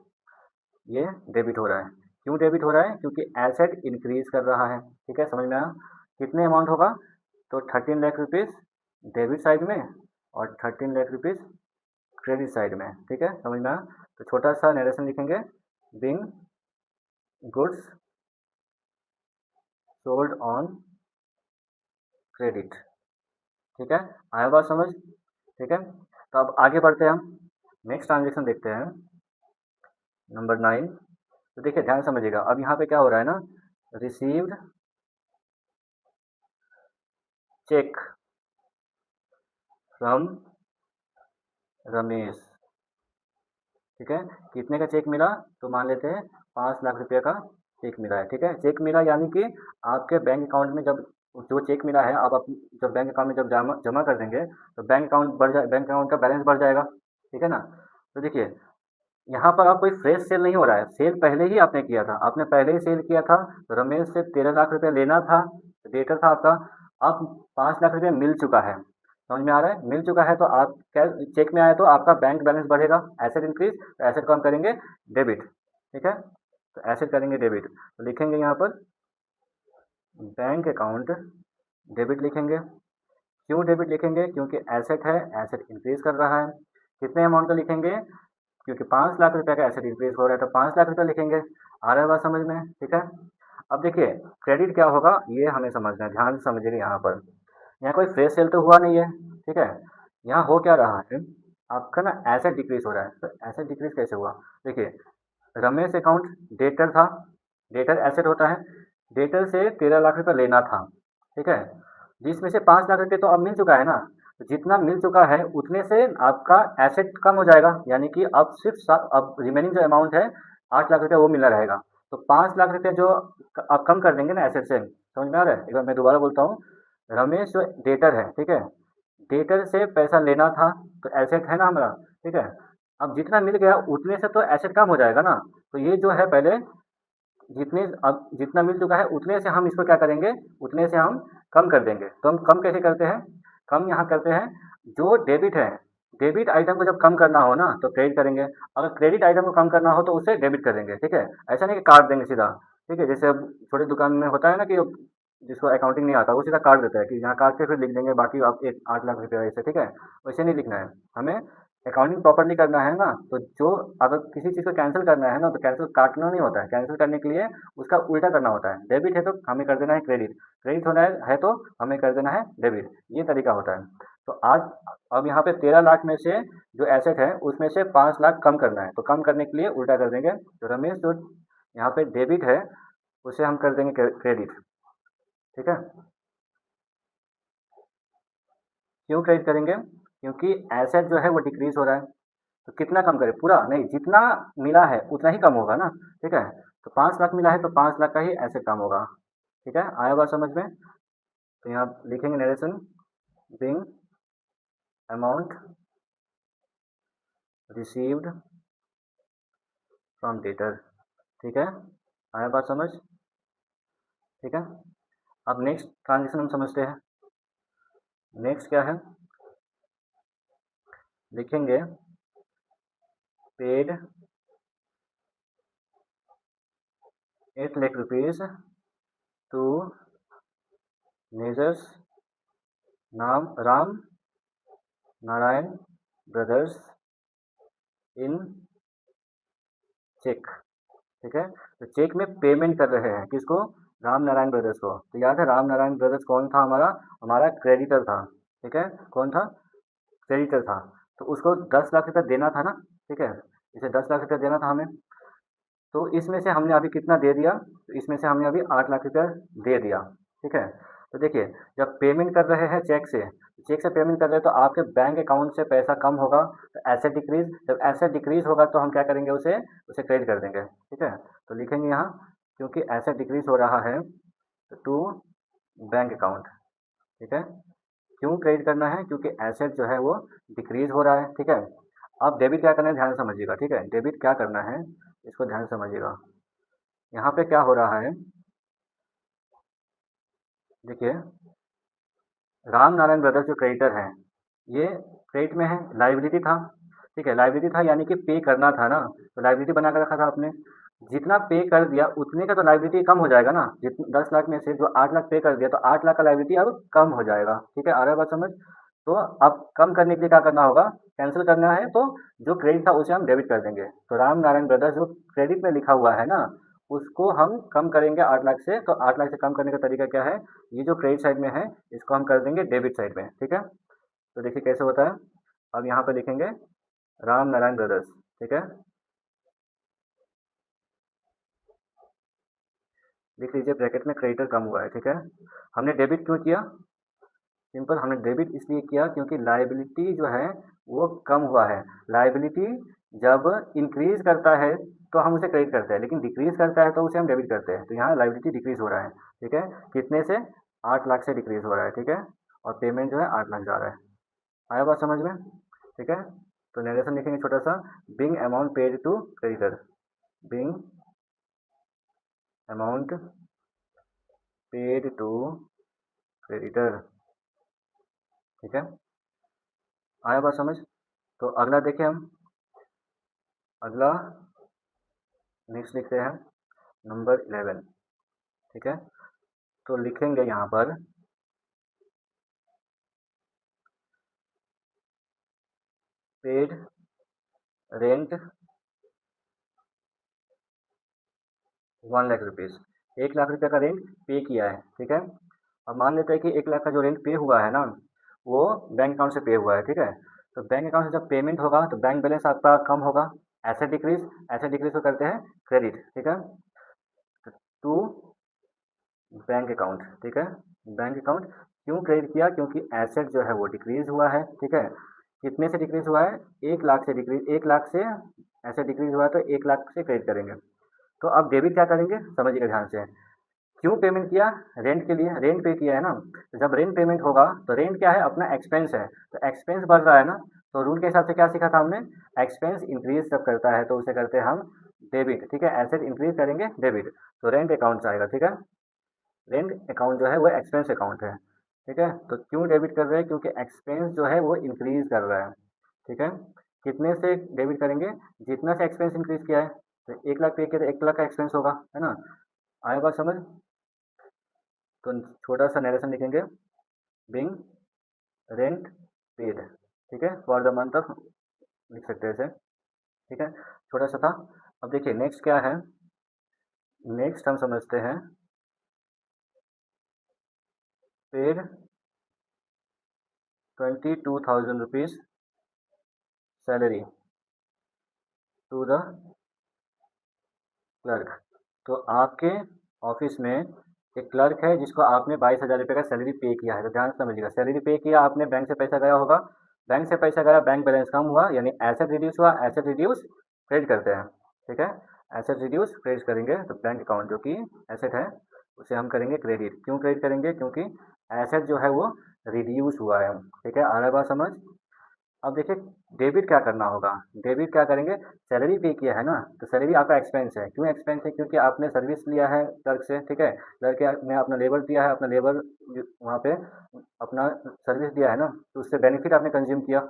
ये डेबिट हो रहा है। क्यों डेबिट हो रहा है, क्योंकि एसेट इंक्रीज कर रहा है, ठीक है, समझ में आया। कितने अमाउंट होगा, तो 13 लाख रुपीज़ डेबिट साइड में और 13 लाख रुपीज़ क्रेडिट साइड में, ठीक है, समझ में आया। तो छोटा सा नरेशन लिखेंगे, being goods sold on credit, ठीक है। आया बात समझ, ठीक है। तो अब आगे बढ़ते हैं हम, नेक्स्ट ट्रांजेक्शन देखते हैं, नंबर 9। तो देखिए ध्यान से समझिएगा, अब यहाँ पे क्या हो रहा है ना, रिसीव्ड चेक फ्रॉम रमेश, ठीक है। कितने का चेक मिला, तो मान लेते हैं 5 लाख रुपये का चेक मिला है, ठीक है। चेक मिला यानी कि आपके बैंक अकाउंट में जब जो चेक मिला है आप जब बैंक अकाउंट में जब जमा जमा कर देंगे तो बैंक अकाउंट बढ़ जाए, बैंक अकाउंट का बैलेंस बढ़ जाएगा, ठीक है ना। तो देखिए यहाँ पर आप कोई फ्रेश सेल नहीं हो रहा है, सेल पहले ही आपने किया था, आपने पहले ही सेल किया था, तो रमेश से 13 लाख रुपये लेना था, डेटर था आपका। अब 5 लाख रुपये मिल चुका है, समझ में आ रहा है, मिल चुका है, तो आप क्या चेक में आया तो आपका बैंक बैलेंस बढ़ेगा, एसेट इंक्रीज, तो एसेट को हम करेंगे डेबिट, ठीक है। तो एसेट करेंगे डेबिट, तो लिखेंगे यहाँ पर बैंक अकाउंट डेबिट लिखेंगे। क्यों डेबिट लिखेंगे, क्योंकि एसेट है, एसेट इंक्रीज कर रहा है। कितने अमाउंट का लिखेंगे, क्योंकि 5 लाख रुपये का एसेट इंक्रीज हो रहा है तो 5 लाख रुपये लिखेंगे। आ रहा है बात समझ में, ठीक है। अब देखिए क्रेडिट क्या होगा ये हमें समझना है, ध्यान से समझिएगा। यहाँ पर यहाँ कोई फ्रेश सेल तो हुआ नहीं है, ठीक है। यहाँ हो क्या रहा है, आपका ना एसेट डिक्रीज हो रहा है। तो एसेट डिक्रीज कैसे हुआ, देखिए रमेश अकाउंट डेटर था, डेटर एसेट होता है, डेटर से 13 लाख रुपये लेना था, ठीक है, जिसमें से 5 लाख रुपये तो अब मिल चुका है ना, तो जितना मिल चुका है उतने से आपका एसेट कम हो जाएगा, यानी कि अब सिर्फ अब रिमेनिंग जो अमाउंट है 8 लाख रुपये वो मिला रहेगा। तो 5 लाख रुपये जो आप कम कर देंगे ना एसेट से, समझ में आ रहा है। एक बार मैं दोबारा बोलता हूँ, रमेश जो डेटर है, ठीक है, डेटर से पैसा लेना था तो एसेट है ना हमारा, ठीक है। अब जितना मिल गया उतने से तो एसेट कम हो जाएगा ना, तो ये जो है पहले जितने अब जितना मिल चुका है उतने से हम इसको क्या करेंगे, उतने से हम कम कर देंगे। तो हम कम कैसे करते हैं, कम यहाँ करते हैं, जो डेबिट है, डेबिट आइटम को जब कम करना हो ना तो क्रेडिट करेंगे, अगर क्रेडिट आइटम को कम करना हो तो उसे डेबिट कर देंगे, ठीक है। ऐसा नहीं कि काट देंगे सीधा, ठीक है, जैसे अब छोटी दुकान में होता है ना कि जिसको अकाउंटिंग नहीं आता वो सीधा काट देता है कि यहाँ काट के फिर लिख देंगे बाकी आप एक 8 लाख रुपये ऐसे, ठीक है। वैसे नहीं लिखना है हमें, अकाउंटिंग प्रॉपर्ली करना है ना, तो जो अगर किसी चीज़ को कैंसिल करना है ना तो कैंसिल काटना नहीं होता है, कैंसिल करने के लिए उसका उल्टा करना होता है। डेबिट है तो हमें कर देना है क्रेडिट, क्रेडिट होना है तो हमें कर देना है डेबिट, ये तरीका होता है। तो आज अब यहाँ पे 13 लाख में से जो एसेट है उसमें से 5 लाख कम करना है, तो कम करने के लिए उल्टा कर देंगे। तो रमेश जो यहाँ पे डेबिट है उसे हम कर देंगे क्रेडिट, ठीक है। क्यों क्रेडिट करेंगे, क्योंकि एसेट जो है वो डिक्रीज हो रहा है, तो कितना कम करें, पूरा नहीं, जितना मिला है उतना ही कम होगा ना, ठीक है। तो 5 लाख मिला है तो 5 लाख का ही एसेट कम होगा, ठीक है। आया बात समझ में। तो यहाँ लिखेंगे narration, Bing amount received from debtor, ठीक है। आया बात समझ, ठीक है। अब नेक्स्ट ट्रांजेक्शन हम समझते हैं। नेक्स्ट क्या है, लिखेंगे paid 8 lakh rupees to messrs Ram Narayan brothers in cheque. ठीक है, तो चेक में पेमेंट कर रहे हैं किसको, राम नारायण ब्रदर्स को। तो याद है राम नारायण ब्रदर्स कौन था, हमारा क्रेडिटर था। ठीक है, कौन था, क्रेडिटर था। तो उसको 10 लाख रुपया देना था ना। ठीक है, इसे 10 लाख रुपया देना था हमें। तो इसमें से हमने अभी कितना दे दिया, तो इसमें से हमने अभी 8 लाख रुपया दे दिया। ठीक है, तो देखिए जब पेमेंट कर रहे हैं चेक से पेमेंट कर रहे हैं तो आपके बैंक अकाउंट से पैसा कम होगा, तो एसेट डिक्रीज, जब एसेट डिक्रीज होगा तो हम क्या करेंगे, उसे क्रेडिट कर देंगे। ठीक है, तो लिखेंगे यहाँ क्योंकि एसेट डिक्रीज हो रहा है टू बैंक अकाउंट। ठीक है, क्यों क्रेडिट करना है, क्योंकि एसेट जो है वो डिक्रीज हो रहा है। ठीक है, अब डेबिट क्या करना है ध्यान से समझिएगा। ठीक है, डेबिट क्या करना है इसको ध्यान से समझिएगा। यहाँ पे क्या हो रहा है, देखिए राम नारायण ब्रदर्स जो क्रेडिटर हैं, ये क्रेडिट में है, लाइबिलिटी था। ठीक है, लाइबिलिटी था यानी कि पे करना था ना, तो लाइबिलिटी बना कर रखा था आपने। जितना पे कर दिया उतने का तो लाइबिलिटी कम हो जाएगा ना, जितना 10 लाख में से जो 8 लाख पे कर दिया तो 8 लाख का लाइबिलिटी अब कम हो जाएगा। ठीक है, आ रहा है बात समझ। तो अब कम करने के लिए क्या करना होगा, कैंसिल करना है, तो जो क्रेडिट था उसे हम डेबिट कर देंगे। तो राम नारायण ब्रदर्स जो क्रेडिट में लिखा हुआ है ना, उसको हम कम करेंगे 8 लाख से। तो 8 लाख से कम करने का तरीका क्या है, ये जो क्रेडिट साइड में है इसको हम कर देंगे डेबिट साइड में। ठीक है, तो देखिए कैसे होता है। अब यहाँ पे लिखेंगे राम नारायण ब्रदर्स। ठीक है, लिख लीजिए ब्रैकेट में क्रेडिटर कम हुआ है। ठीक है, हमने डेबिट क्यों किया, सिंपल, हमने डेबिट इसलिए किया क्योंकि लाइबिलिटी जो है वो कम हुआ है। लाइबिलिटी जब इंक्रीज करता है तो हम उसे क्रेडिट करते हैं, लेकिन डिक्रीज करता है तो उसे हम डेबिट करते हैं। तो यहाँ लाइबिलिटी डिक्रीज हो रहा है। ठीक है, कितने से, 8 लाख से डिक्रीज हो रहा है। ठीक है, और पेमेंट जो है 8 लाख जा रहा है। आया बात समझ में। ठीक है, तो नरेशन लिखेंगे छोटा सा, being amount paid to creditor, being amount paid to creditor. ठीक है, आया बात समझ। तो अगला देखें हम, अगला नेक्स्ट लिखते हैं नंबर 11। ठीक है, तो लिखेंगे यहाँ पर paid rent 1 lakh rupees, 1 lakh रुपये का रेंट पे किया है। ठीक है, अब मान लेते हैं कि 1 लाख का जो रेंट पे हुआ है ना, वो बैंक अकाउंट से पे हुआ है। ठीक है, तो बैंक अकाउंट से जब पेमेंट होगा तो बैंक बैलेंस आपका कम होगा, एसेट डिक्रीज को करते हैं क्रेडिट। ठीक है, टू बैंक अकाउंट। ठीक है, बैंक अकाउंट क्यों क्रेडिट किया, क्योंकि एसेट जो है वो डिक्रीज हुआ है। ठीक है, कितने से डिक्रीज हुआ है, 1 लाख से डिक्रीज, 1 लाख से एसेट डिक्रीज हुआ है तो 1 लाख से क्रेडिट करेंगे। तो अब डेबिट क्या करेंगे, समझिएगा ध्यान से। क्यों पेमेंट किया, रेंट के लिए, रेंट पे किया है ना। तो जब रेंट पेमेंट होगा तो रेंट क्या है, अपना एक्सपेंस है, तो एक्सपेंस बढ़ रहा है ना। तो रूल के हिसाब से क्या सीखा था हमने, एक्सपेंस इंक्रीज जब करता है तो उसे करते हैं हम डेबिट। ठीक है, एसेट इंक्रीज करेंगे डेबिट, तो रेंट अकाउंट आएगा। ठीक है, रेंट अकाउंट जो है वो एक्सपेंस अकाउंट है। ठीक है, तो क्यों डेबिट कर रहे हैं, क्योंकि एक्सपेंस जो है वो इंक्रीज कर रहा है। ठीक है, कितने से डेबिट करेंगे, जितना से एक्सपेंस इंक्रीज किया है। तो 1 लाख पे किया तो 1 लाख का एक्सपेंस होगा, है ना। आया बात समझ। तो छोटा सा नरेशन लिखेंगे, बिंग रेंट पेड। ठीक है, फॉर द मंथ ऑफ, लिख सकते हैं इसे। ठीक है, छोटा सा था। अब देखिए नेक्स्ट क्या है, नेक्स्ट हम समझते हैं paid 22,000 rupees salary to the clerk. तो आपके ऑफिस में एक क्लर्क है जिसको आपने 22,000 रुपये का सैलरी पे किया है। तो ध्यान से समझिएगा, सैलरी पे किया आपने, बैंक से पैसा गया होगा, बैंक से पैसा गया, बैंक बैलेंस कम हुआ यानी एसेट रिड्यूस हुआ, एसेट रिड्यूस क्रेडिट करते हैं। ठीक है, एसेट रिड्यूस क्रेडिट करेंगे तो बैंक अकाउंट जो कि एसेट है उसे हम करेंगे क्रेडिट। क्यों क्रेडिट करेंगे, क्योंकि एसेट जो है वो रिड्यूस हुआ है। ठीक है, आ रहा है बात समझ। अब देखिए डेबिट क्या करना होगा, डेबिट क्या करेंगे, सैलरी पे किया है ना, तो सैलरी आपका एक्सपेंस है। क्यों एक्सपेंस है? क्योंकि आपने सर्विस लिया है क्लर्क से, ठीक है, क्लर्क ने अपना लेबर दिया है, अपना लेबर वहाँ पे अपना सर्विस दिया है ना, तो उससे बेनिफिट आपने कंज्यूम किया,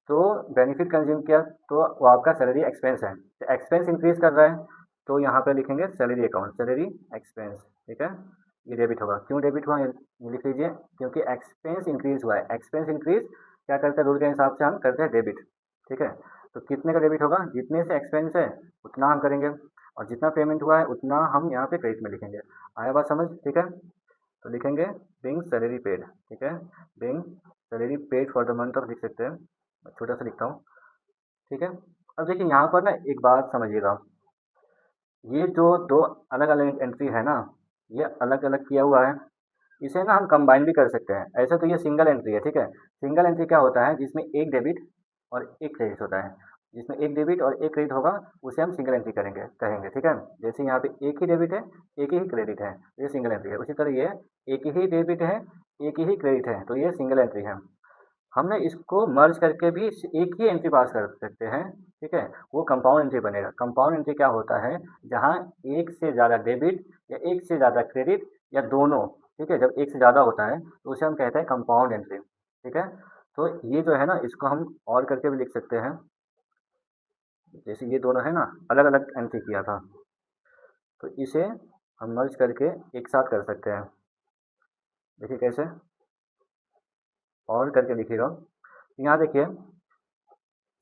तो बेनिफिट कंज्यूम किया तो वो आपका सैलरी एक्सपेंस है, तो एक्सपेंस इंक्रीज कर रहा है, तो यहाँ पे लिखेंगे सैलरी अकाउंट, सैलरी एक्सपेंस, ठीक है, ये डेबिट होगा। क्यों डेबिट हुआ ये लिख लीजिए, क्योंकि एक्सपेंस इंक्रीज हुआ है, एक्सपेंस इंक्रीज क्या करते हैं, रूल के हिसाब से हम करते हैं डेबिट, ठीक है। तो कितने का डेबिट होगा, जितने से एक्सपेंस है उतना हम करेंगे, और जितना पेमेंट हुआ है उतना हम यहाँ पे क्रेडिट में लिखेंगे। आया बात समझ, ठीक है। तो लिखेंगे बिंग सैलरी पेड, ठीक है, being salary paid for the month of, लिख सकते हैं, मैं छोटा सा लिखता हूँ, ठीक है। अब देखिए यहाँ पर ना एक बात समझिएगा, ये जो दो अलग अलग एंट्री है ना, ये अलग अलग किया हुआ है, इसे ना हम कंबाइन भी कर सकते हैं। ऐसे तो ये सिंगल एंट्री है, ठीक है। सिंगल एंट्री क्या होता है, जिसमें एक डेबिट और एक क्रेडिट होता है, जिसमें एक डेबिट और एक क्रेडिट होगा उसे हम सिंगल एंट्री करेंगे कहेंगे, ठीक है। जैसे यहाँ पे एक ही डेबिट है, एक ही क्रेडिट है, तो ये सिंगल एंट्री है। उसी तरह ये एक ही डेबिट है, एक ही क्रेडिट है, तो ये सिंगल एंट्री है। हमने इसको मर्ज करके भी एक ही एंट्री पास कर सकते हैं, ठीक है, वो कंपाउंड एंट्री बनेगा। कंपाउंड एंट्री क्या होता है, जहाँ एक से ज़्यादा डेबिट या एक से ज़्यादा क्रेडिट या दोनों, ठीक है, जब एक से ज़्यादा होता है तो उसे हम कहते हैं कंपाउंड एंट्री, ठीक है। तो ये जो है ना, इसको हम और करके भी लिख सकते हैं, जैसे ये दोनों है ना अलग अलग एंट्री किया था, तो इसे हम मर्ज करके एक साथ कर सकते हैं। देखिए कैसे, और करके लिखिएगा। यहाँ देखिए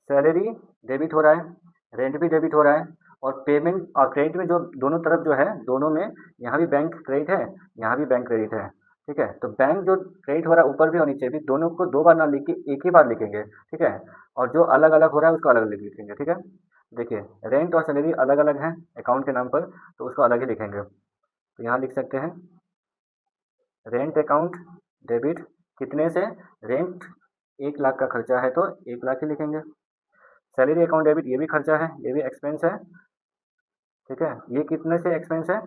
सैलरी डेबिट हो रहा है, रेंट भी डेबिट हो रहा है, और पेमेंट और क्रेडिट में जो दोनों तरफ जो है, दोनों में यहाँ भी बैंक क्रेडिट है, यहाँ भी बैंक क्रेडिट है, ठीक है। तो बैंक जो क्रेडिट हो रहा है ऊपर भी और नीचे भी, दोनों को दो बार ना लिख के एक ही बार लिखेंगे, ठीक है। और जो अलग अलग हो रहा है उसको अलग अलग लिखेंगे, ठीक है। देखिए रेंट और सैलरी अलग अलग है अकाउंट के नाम पर, तो उसको अलग ही लिखेंगे। तो यहाँ लिख सकते हैं रेंट अकाउंट डेबिट, कितने से, रेंट 1 लाख का खर्चा है तो 1 लाख ही लिखेंगे। सैलरी अकाउंट डेबिट, ये भी खर्चा है, ये भी एक्सपेंस है, ठीक है। ये कितने से एक्सपेंस है,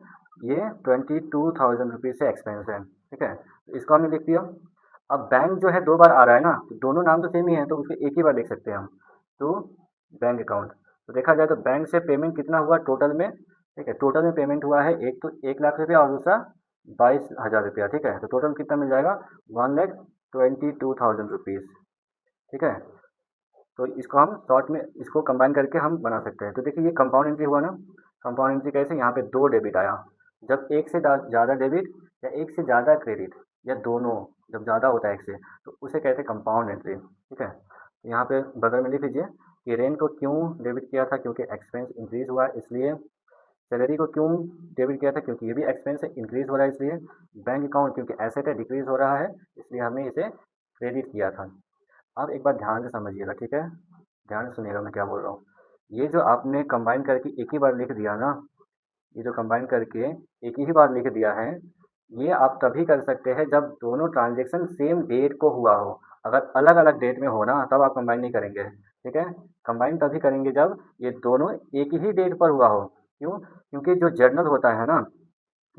ये 22,000 रुपीज़ से एक्सपेंस है, ठीक है, तो इसको हमने लिख दिया। अब बैंक जो है दो बार आ रहा है ना, तो दोनों नाम तो सेम ही है, तो उसको एक ही बार लिख सकते हैं हम, तो बैंक अकाउंट। तो देखा जाए तो बैंक से पेमेंट कितना हुआ टोटल में, ठीक है, टोटल में पेमेंट हुआ है एक तो 1 लाख रुपया और दूसरा 22,000 रुपया, ठीक है। तो टोटल कितना मिल जाएगा, 1,22,000 रुपीज़, ठीक है। तो इसको हम शॉर्ट में इसको कंबाइन करके हम बना सकते हैं। तो देखिए ये कंपाउंड एंट्री हुआ ना, कंपाउंड एंट्री कैसे, यहाँ पे दो डेबिट आया, जब एक से ज़्यादा डेबिट या एक से ज़्यादा क्रेडिट या दोनों जब ज़्यादा होता है एक से, तो उसे कहते हैं कंपाउंड एंट्री, ठीक है। तो यहाँ पे बगल में लिख लीजिए कि रेंट को क्यों डेबिट किया था, क्योंकि एक्सपेंस इंक्रीज हुआ है इसलिए। सैलरी को क्यों डेबिट किया था, क्योंकि ये भी एक्सपेंस है, इंक्रीज हो रहा है इसलिए। बैंक अकाउंट क्योंकि एसेट है, डिक्रीज हो रहा है, इसलिए हमने इसे क्रेडिट किया था। अब एक बार ध्यान से समझिएगा, ठीक है, ध्यान से सुनिएगा मैं क्या बोल रहा हूँ। ये जो आपने कंबाइन करके एक ही बार लिख दिया ना, ये जो कंबाइन करके एक ही बार लिख दिया है, ये आप तभी कर सकते हैं जब दोनों ट्रांजेक्शन सेम डेट को हुआ हो। अगर अलग अलग डेट में हो ना, तब आप कंबाइन नहीं करेंगे, ठीक है। कंबाइन तभी करेंगे जब ये दोनों एक ही डेट पर हुआ हो। क्यों? क्योंकि जो जर्नल होता है ना,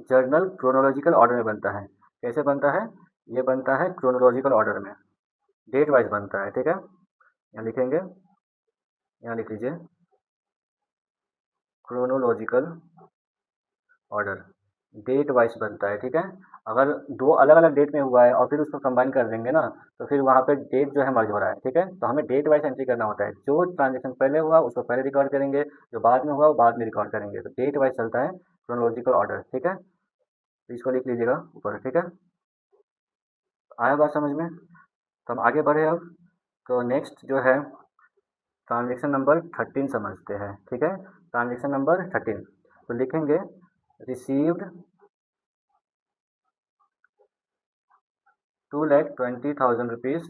जर्नल क्रोनोलॉजिकल ऑर्डर में बनता है। कैसे बनता है? ये बनता है क्रोनोलॉजिकल ऑर्डर में, डेट वाइज बनता है, ठीक है। यहाँ लिखेंगे, यहाँ लिख लीजिए क्रोनोलॉजिकल ऑर्डर, डेट वाइज बनता है, ठीक है। अगर दो अलग अलग डेट में हुआ है और फिर उसको कंबाइन कर देंगे ना, तो फिर वहाँ पे डेट जो है मर्ज हो रहा है, ठीक है। तो हमें डेट वाइज एंट्री करना होता है, जो ट्रांजेक्शन पहले हुआ उसको पहले रिकॉर्ड करेंगे, जो बाद में हुआ वो बाद में रिकॉर्ड करेंगे, तो डेट वाइज चलता है क्रोनोलॉजिकल ऑर्डर, ठीक है। तो इसको लिख लीजिएगा ऊपर, ठीक है। आया बात समझ में? तो हम आगे बढ़े अब। तो नेक्स्ट जो है ट्रांजेक्शन नंबर 13 समझते हैं, ठीक है। ट्रांजेक्शन नंबर 13, तो लिखेंगे रिसीव्ड 2,20,000 रुपीज़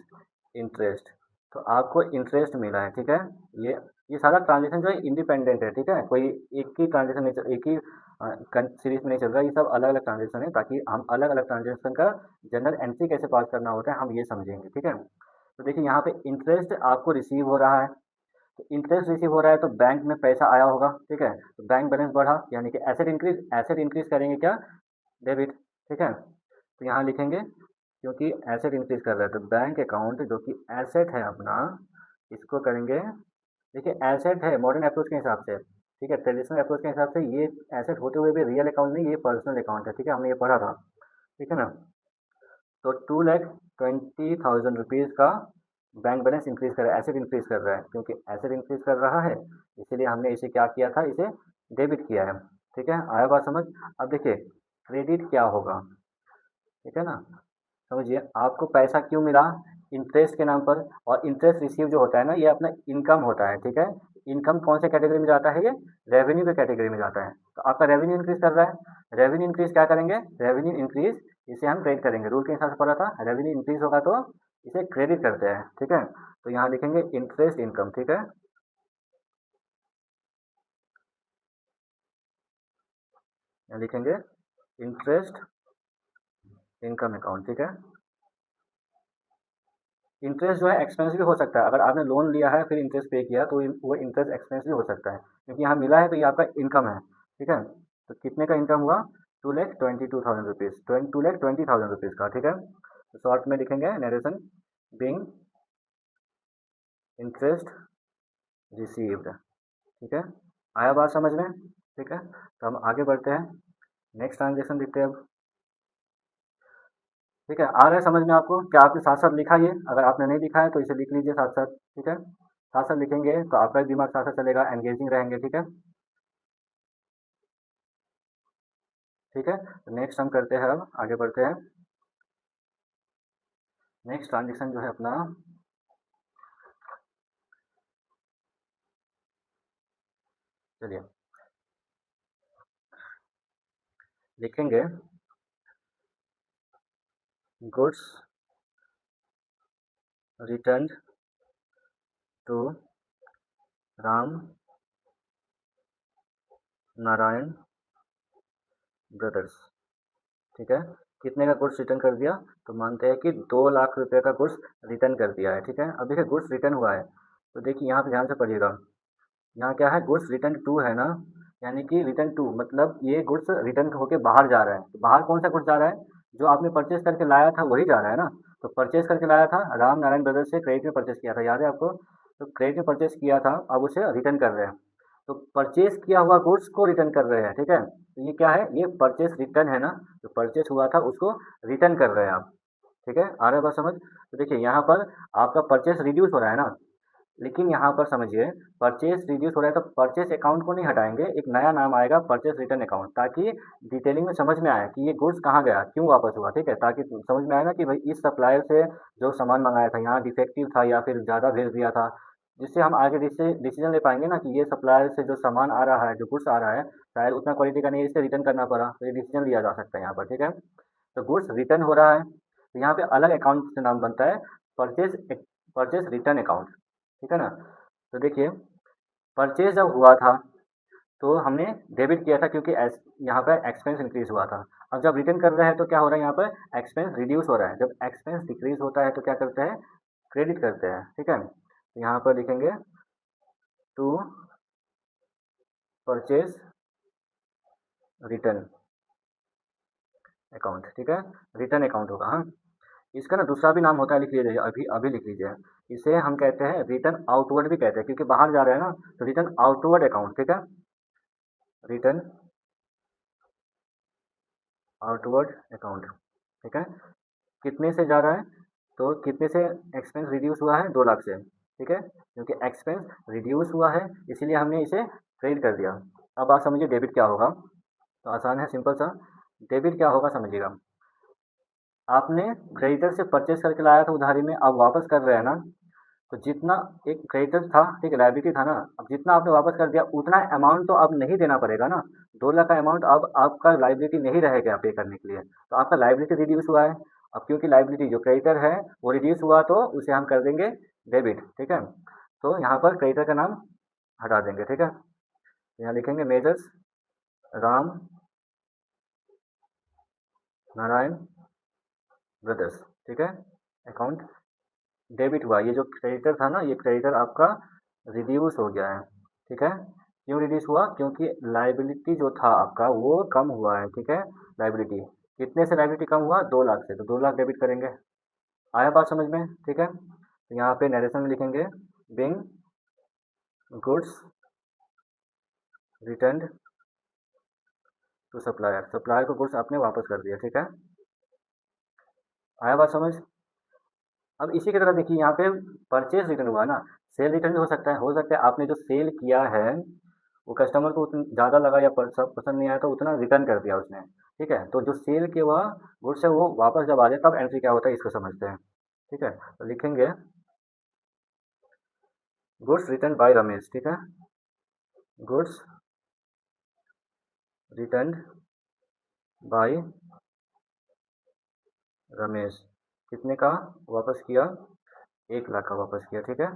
इंटरेस्ट, तो आपको इंटरेस्ट मिला है, ठीक है। ये ये सारा ट्रांजेक्शन जो है इंडिपेंडेंट है, ठीक है, कोई एक ही ट्रांजेक्शन नहीं एक ही सीरीज में नहीं चल रहा, ये सब अलग अलग ट्रांजेक्शन है, ताकि हम अलग अलग ट्रांजेक्शन का जनरल एंट्री कैसे पास करना होता है हम ये समझेंगे, ठीक है। तो देखिए यहाँ पे इंटरेस्ट आपको रिसीव हो रहा है, तो इंटरेस्ट रिसीव हो रहा है तो बैंक में पैसा आया होगा, ठीक है, तो बैंक बैलेंस बढ़ा, यानी कि एसेट इंक्रीज करेंगे क्या, डेबिट, ठीक है। तो यहाँ लिखेंगे क्योंकि एसेट इंक्रीज कर रहा है, तो बैंक अकाउंट जो कि एसेट है अपना, इसको करेंगे, देखिए एसेट है मॉडर्न अप्रोच के हिसाब से, ठीक है, ट्रेडिशनल अप्रोच के हिसाब से ये एसेट होते हुए भी रियल अकाउंट नहीं, ये पर्सनल अकाउंट है, ठीक है, हमने ये पढ़ा था, ठीक है ना। तो 2,20,000 रुपीज़ का बैंक बैलेंस इंक्रीज कर रहा है, एसेट इंक्रीज कर रहा है, क्योंकि एसेट इंक्रीज कर रहा है इसीलिए हमने इसे क्या किया था, इसे डेबिट किया है, ठीक है, आया बात समझ। अब देखिए क्रेडिट क्या होगा, ठीक है ना, समझिए आपको पैसा क्यों मिला, इंटरेस्ट के नाम पर, और इंटरेस्ट रिसीव जो होता है ना ये अपना इनकम होता है, ठीक है, इनकम कौन से कैटेगरी में जाता है, ये रेवेन्यू के कैटेगरी में जाता है, तो आपका रेवेन्यू इंक्रीज कर रहा है, रेवेन्यू इंक्रीज क्या करेंगे, रेवेन्यू इंक्रीज इसे हम क्रेडिट करेंगे, रूल के हिसाब से पढ़ा था, रेवेन्यू इंक्रीज होगा तो इसे क्रेडिट करते हैं, ठीक है, तो यहाँ लिखेंगे इंटरेस्ट इनकम, ठीक है, यहाँ लिखेंगे इंटरेस्ट इनकम अकाउंट, ठीक है। इंटरेस्ट जो है एक्सपेंस भी हो सकता है, अगर आपने लोन लिया है फिर इंटरेस्ट पे किया तो वो इंटरेस्ट एक्सपेंस भी हो सकता है, क्योंकि यहाँ मिला है तो ये आपका इनकम है, ठीक है, तो कितने का इनकम हुआ, 2,22,000 रुपीज़, 2,20,000 रुपीज़ का, ठीक है, तो शॉर्ट में लिखेंगे नरेशन बिंग इंटरेस्ट रिसीव्ड, ठीक है, आया बात समझ में, ठीक है, तो हम आगे बढ़ते हैं, नेक्स्ट ट्रांजेक्शन देखते हैं अब, ठीक है, आ रहा है समझ में आपको, क्या आपने साथ साथ लिखा ये, अगर आपने नहीं लिखा है तो इसे लिख लीजिए साथ साथ, ठीक है, साथ साथ लिखेंगे तो आपका भी दिमाग साथ साथ चलेगा, एंगेजिंग रहेंगे, ठीक है, ठीक है, नेक्स्ट हम करते हैं, अब आगे बढ़ते हैं, नेक्स्ट ट्रांजेक्शन जो है अपना, चलिए लिखेंगे goods return to Ram Narayan brothers, ठीक है, कितने का गुड्स रिटर्न कर दिया, तो मानते हैं कि 2 लाख रुपए का गुड्स रिटर्न कर दिया है, ठीक है, अब देखिए गुड्स रिटर्न हुआ है, तो देखिए यहाँ पे ध्यान से पढ़िएगा, यहाँ क्या है, गुड्स रिटर्न टू है ना, यानी कि रिटर्न टू मतलब ये गुड्स रिटर्न होके बाहर जा रहा है, तो बाहर कौन सा गुड्स जा रहा है, जो आपने परचेज करके लाया था वही जा रहा है ना, तो परचेज करके लाया था राम नारायण ब्रदर्स से, क्रेडिट में परचेज किया था, याद है आपको, तो क्रेडिट में परचेज किया था, अब उसे रिटर्न कर रहे हैं, तो परचेज किया हुआ गुड्स को रिटर्न कर रहे हैं, ठीक है, तो ये क्या है, ये परचेज रिटर्न है ना, जो परचेज हुआ था उसको रिटर्न कर रहे हैं आप, ठीक है, आ रहा है बात समझ, तो देखिए यहाँ पर आपका परचेज रिड्यूस हो रहा है ना, लेकिन यहाँ पर समझिए परचेस रिड्यूस हो रहा है तो परचेस अकाउंट को नहीं हटाएंगे, एक नया नाम आएगा परचेस रिटर्न अकाउंट, ताकि डिटेलिंग में समझ में आए कि ये गुड्स कहाँ गया, क्यों वापस हुआ, ठीक है, ताकि समझ में आए ना कि भाई इस सप्लायर से जो सामान मंगाया था यहाँ डिफेक्टिव था या फिर ज़्यादा भेज दिया था, जिससे हम आगे डिसीजन ले पाएंगे ना कि ये सप्लायर से जो सामान आ रहा है, जो गुड्स आ रहा है शायद उतना क्वालिटी का नहीं है, इसे रिटर्न करना पड़ा, तो ये डिसीजन लिया जा सकता है यहाँ पर, ठीक है, तो गुड्स रिटर्न हो रहा है, तो यहाँ पे अलग अकाउंट से नाम बनता है परचेज परचेज रिटर्न अकाउंट, ठीक है ना, तो देखिए परचेज जब हुआ था तो हमने डेबिट किया था, क्योंकि यहाँ पर एक्सपेंस इंक्रीज हुआ था, अब जब रिटर्न कर रहे हैं तो क्या हो रहा है, यहाँ पर एक्सपेंस रिड्यूस हो रहा है, जब एक्सपेंस डिक्रीज होता है तो क्या करते हैं, क्रेडिट करते हैं, ठीक है, तो यहाँ पर लिखेंगे टू परचेज रिटर्न अकाउंट, ठीक है, रिटर्न अकाउंट होगा, हाँ, इसका ना दूसरा भी नाम होता है, लिख लीजिए, अभी अभी लिख लीजिए, इसे हम कहते हैं रिटर्न आउटवर्ड भी कहते हैं, क्योंकि बाहर जा रहे हैं ना, तो रिटर्न आउटवर्ड अकाउंट, ठीक है, रिटर्न आउटवर्ड अकाउंट, ठीक है, कितने से जा रहा है, तो कितने से एक्सपेंस रिड्यूस हुआ है, 2 लाख से, ठीक है, क्योंकि एक्सपेंस रिड्यूस हुआ है इसीलिए हमने इसे क्रेडिट कर दिया, अब आप समझिए डेबिट क्या होगा, तो आसान है, सिंपल सा, डेबिट क्या होगा समझिएगा, आपने क्रेडिटर से परचेज करके लाया था उधारी में, अब वापस कर रहे हैं ना, तो जितना एक क्रेडिटर था, ठीक है, लायबिलिटी था ना, अब जितना आपने वापस कर दिया उतना अमाउंट तो अब नहीं देना पड़ेगा ना, 2 लाख का अमाउंट अब आपका लायबिलिटी नहीं रहेगा पे करने के लिए, तो आपका लायबिलिटी रिड्यूस हुआ है, अब क्योंकि लायबिलिटी जो क्रेडिटर है वो रिड्यूस हुआ तो उसे हम कर देंगे डेबिट, ठीक है, तो यहाँ पर क्रेडिटर का नाम हटा देंगे, ठीक है, यहाँ लिखेंगे मेजर्स राम नारायण ब्रदर्स, ठीक है, अकाउंट डेबिट हुआ, ये जो क्रेडिटर था ना, ये क्रेडिटर आपका रिड्यूस हो गया है, ठीक है, क्यों रिड्यूस हुआ, क्योंकि लाइबिलिटी जो था आपका वो कम हुआ है, ठीक है, लाइबिलिटी कितने से लाइबिलिटी कम हुआ, 2 लाख से, तो 2 लाख डेबिट करेंगे, आया बात समझ में, ठीक है, तो यहाँ पे नरेशन में लिखेंगे being goods return to supplier, supplier को गुड्स आपने वापस कर दिया, ठीक है। आया बात समझ। अब इसी की तरह देखिए यहाँ पे परचेज रिटर्न हुआ ना, सेल रिटर्न भी हो सकता है आपने जो सेल किया है वो कस्टमर को उतना ज़्यादा लगा या पसंद नहीं आया तो उतना रिटर्न कर दिया उसने, ठीक है। तो जो सेल किया हुआ गुड्स है वो वापस जब आ जाए तब एंट्री क्या होता है इसको समझते हैं, ठीक है। तो लिखेंगे गुड्स रिटर्न बाय रमेश, ठीक है। गुड्स रिटर्न बाय रमेश, कितने का वापस किया, 1 लाख का वापस किया, ठीक है।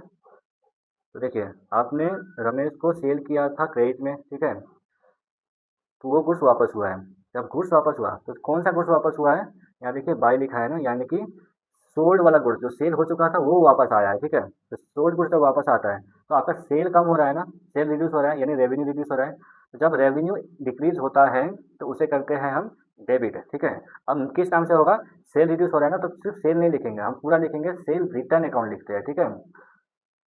तो देखिए आपने रमेश को सेल किया था क्रेडिट में, ठीक है। तो वो गुड्स वापस हुआ है। जब गुड्स वापस हुआ तो कौन सा गुड्स वापस हुआ है, यहाँ देखिए बाय लिखा है ना, यानी कि सोल्ड वाला गुड्स जो सेल हो चुका था वो वापस आया है, ठीक है। तो सोल्ड गुड्स जब वापस आता है तो आपका सेल कम हो रहा है ना, सेल रिड्यूस हो रहा है यानी रेवेन्यू रिड्यूस हो रहा है। तो जब रेवेन्यू डिक्रीज होता है तो उसे करते हैं हम डेबिट, ठीक है। अब किस नाम से होगा, सेल रिड्यूस हो रहा है ना तो सिर्फ सेल नहीं लिखेंगे, हम पूरा लिखेंगे सेल रिटर्न अकाउंट लिखते हैं, ठीक है।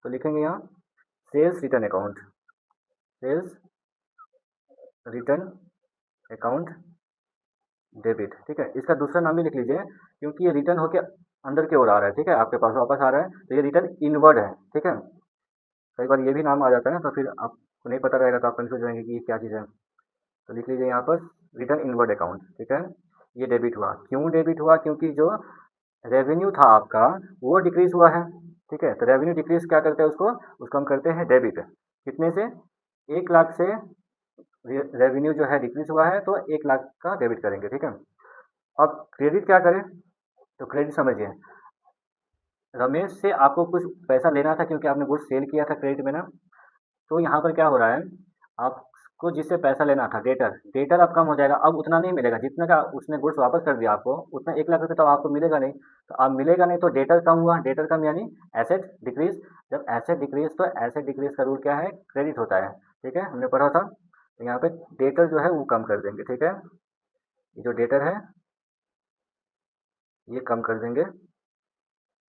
तो लिखेंगे यहाँ sales return account, sales return account debit, ठीक है। इसका दूसरा नाम भी लिख लीजिए क्योंकि ये रिटर्न होके अंदर की ओर आ रहा है, ठीक है, आपके पास वापस आ रहा है तो ये रिटर्न इनवर्ड है, ठीक है। कई बार ये भी नाम आ जाता है ना तो फिर आपको नहीं पता रहेगा तो आप कंफ्यूज रहेंगे कि ये क्या चीज़ है। तो लिख लीजिए यहाँ पर रिटर्न इनवर्ड अकाउंट, ठीक है। ये डेबिट हुआ, क्यों डेबिट हुआ, क्योंकि जो रेवेन्यू था आपका वो डिक्रीज हुआ है, ठीक है। तो रेवेन्यू डिक्रीज क्या करते हैं उसको, हम करते हैं डेबिट, कितने से, 1 लाख से रेवेन्यू जो है डिक्रीज हुआ है तो 1 लाख का डेबिट करेंगे, ठीक है। अब क्रेडिट क्या करें, तो क्रेडिट समझिए, रमेश से आपको कुछ पैसा लेना था क्योंकि आपने गुड्स सेल किया था क्रेडिट में ना। तो यहाँ पर क्या हो रहा है, आपको जिससे पैसा लेना था डेटर, अब कम हो जाएगा, अब उतना नहीं मिलेगा जितना का उसने गुड्स वापस कर दिया आपको, उतना 1 लाख रुपये तो आपको मिलेगा नहीं। तो अब मिलेगा नहीं तो डेटर कम हुआ, डेटर कम यानी एसेट डिक्रीज, जब एसेट डिक्रीज तो एसेट डिक्रीज का रूल क्या है, क्रेडिट होता है, ठीक है, हमने पढ़ा था। तो यहाँ पे डेटर जो है वो कम कर देंगे, ठीक है। ये जो डेटर है ये कम कर देंगे,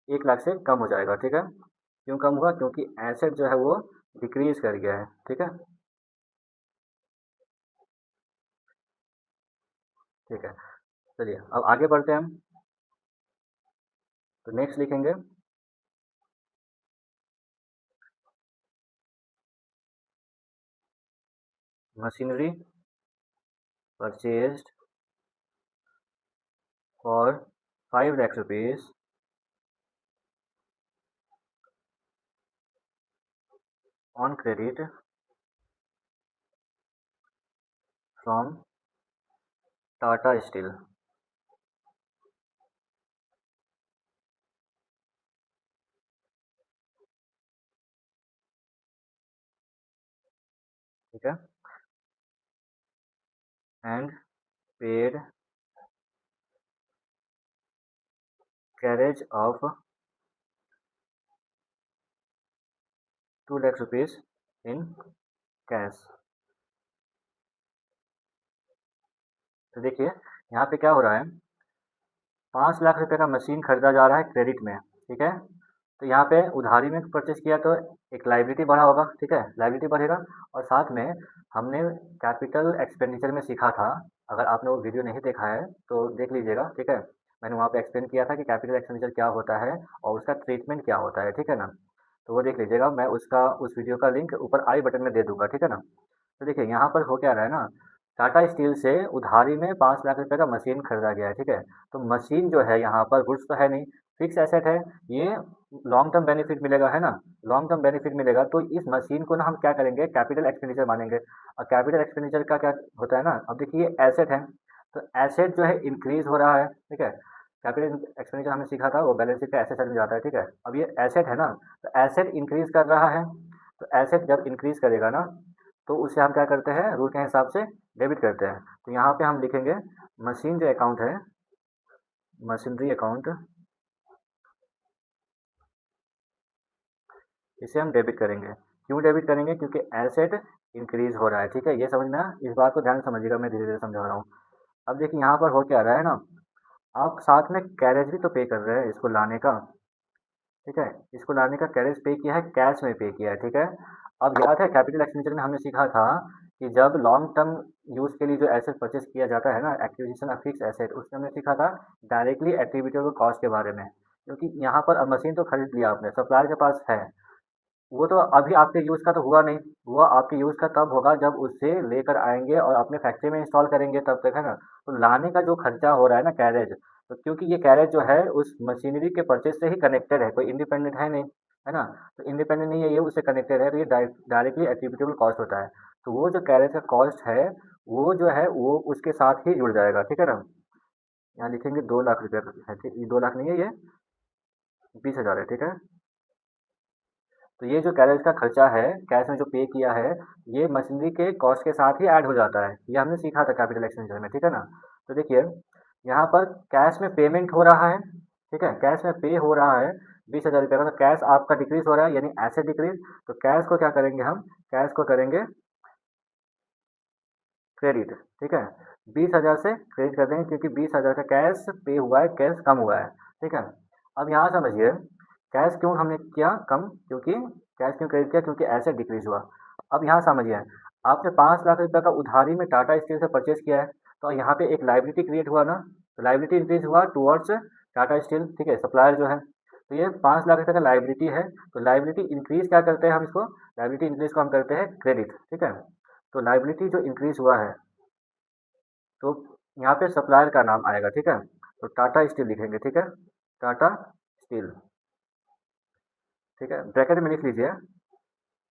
1 लाख से कम हो जाएगा, ठीक है। क्यों कम हुआ, क्योंकि एसेट जो है वो डिक्रीज कर गया है, ठीक है, ठीक है। चलिए अब आगे बढ़ते हैं हम। तो नेक्स्ट लिखेंगे machinery purchased for 5 lakh rupees on credit from Tata steel, ठीक है, and paid carriage of 2 lakh rupees in cash. तो देखिए यहाँ पे क्या हो रहा है, 5 लाख रुपए का मशीन खरीदा जा रहा है क्रेडिट में, ठीक है। तो यहाँ पे उधारी में परचेज किया तो एक लाइबिलिटी बढ़ा होगा, ठीक है, लाइबिलिटी बढ़ेगा। और साथ में हमने कैपिटल एक्सपेंडिचर में सीखा था, अगर आपने वो वीडियो नहीं देखा है तो देख लीजिएगा, ठीक है। मैंने वहाँ पे एक्सप्लेन किया था कि कैपिटल एक्सपेंडिचर क्या होता है और उसका ट्रीटमेंट क्या होता है, ठीक है ना। तो वो देख लीजिएगा, मैं उस वीडियो का लिंक ऊपर आई बटन में दे दूंगा, ठीक है ना। तो देखिए यहाँ पर हो क्या रहा है ना, टाटा स्टील से उधारी में 5 लाख रुपए का मशीन खरीदा गया है, ठीक है। तो मशीन जो है यहाँ पर गुड्स तो है नहीं, फिक्स एसेट है, ये लॉन्ग टर्म बेनिफिट मिलेगा, है ना, लॉन्ग टर्म बेनिफिट मिलेगा। तो इस मशीन को ना हम क्या करेंगे, कैपिटल एक्सपेंडिचर मानेंगे। और कैपिटल एक्सपेंडिचर का क्या होता है ना, अब देखिए एसेट है तो एसेट जो है इंक्रीज हो रहा है, ठीक है। कैपिटल एक्सपेंडिचर हमने सीखा था वो बैलेंस शीट का एसेट साइड में जाता है, ठीक है। अब ये एसेट है ना, तो एसेट इंक्रीज कर रहा है, तो एसेट जब इंक्रीज करेगा ना तो उसे हम क्या करते हैं, रूल के हिसाब से डेबिट करते हैं। तो यहाँ पे हम लिखेंगे मशीन जो अकाउंट है, मशीनरी अकाउंट, इसे हम डेबिट करेंगे। क्यों डेबिट करेंगे, क्योंकि एसेट इंक्रीज हो रहा है, ठीक है। ये समझना, इस बात को ध्यान से समझिएगा, मैं धीरे धीरे समझा रहा हूँ। अब देखिए यहाँ पर हो क्या रहा है ना, आप साथ में कैरेज भी तो पे कर रहे हैं इसको लाने का, ठीक है, इसको लाने का कैरेज पे किया है, कैश में पे किया है। ठीक है, अब याद है कैपिटल एक्सपेंडिचर में हमने सीखा था कि जब लॉन्ग टर्म यूज़ के लिए जो एसेट परचेज किया जाता है ना, एक्विजिशन ऑफ फिक्स एसेट, उसमें हमने सीखा था डायरेक्टली एट्रीब्यूटेबल कॉस्ट के बारे में। क्योंकि यहाँ पर अब मशीन तो खरीद लिया आपने, सप्लायर के पास है, वो तो अभी आपके यूज़ का तो हुआ नहीं, वो आपके यूज़ का तब होगा जब उसे लेकर आएंगे और अपने फैक्ट्री में इंस्टॉल करेंगे, तब तक है ना। तो लाने का जो खर्चा हो रहा है ना कैरेज, तो क्योंकि ये कैरेज जो है उस मशीनरी के परचेज से ही कनेक्टेड है, कोई इंडिपेंडेंट है नहीं, है ना। तो इंडिपेंडेंट नहीं है ये, उससे कनेक्टेड है, तो ये डायरेक्टली एट्रीब्यूटेबल कॉस्ट होता है। तो वो जो कैरेज का कॉस्ट है वो जो है वो उसके साथ ही जुड़ जाएगा। ठीक है ना, यहाँ लिखेंगे 2 लाख रुपये का है, ठीक, ये 2 लाख नहीं है, ये 20,000 है। ठीक है, तो ये जो कैरेज का खर्चा है कैश में जो पे किया है, ये मशीनरी के कॉस्ट के साथ ही ऐड हो जाता है। ये हमने सीखा था कैपिटल एक्सपेंडिचर में। ठीक है ना, तो देखिए यहाँ पर कैश में पेमेंट हो रहा है। ठीक है, कैश में पे हो रहा है 20,000 रुपये का, तो कैश आपका डिक्रीज हो रहा है, यानी एसेट डिक्रीज। तो कैश को क्या करेंगे हम, कैश को करेंगे क्रेडिट। ठीक है, 20,000 से क्रेडिट कर देंगे क्योंकि 20,000 का कैश पे हुआ है, कैश कम हुआ है। ठीक है, अब यहाँ समझिए कैश क्यों हमने किया कम, क्योंकि कैश क्यों क्रेडिट किया, क्योंकि एसेट डिक्रीज हुआ। अब यहाँ समझिए, आपने 5 लाख रुपये का उधारी में टाटा स्टील से परचेज किया है, तो यहाँ पे एक लाइबिलिटी क्रिएट हुआ ना, तो लाइबिलिटी इंक्रीज हुआ टूवर्ड्स टाटा स्टील। ठीक है, सप्लायर जो है, तो ये 5 लाख रुपये का लाइबिलिटी है, तो लाइबिलिटी इंक्रीज क्या करते हैं हम इसको, लाइबिलिटी इंक्रीज को हम करते हैं क्रेडिट। ठीक है, तो लाइबिलिटी जो इंक्रीज हुआ है, तो यहाँ पे सप्लायर का नाम आएगा। ठीक है, तो टाटा स्टील लिखेंगे। ठीक है, टाटा स्टील। ठीक है, ब्रैकेट में लिख लीजिए,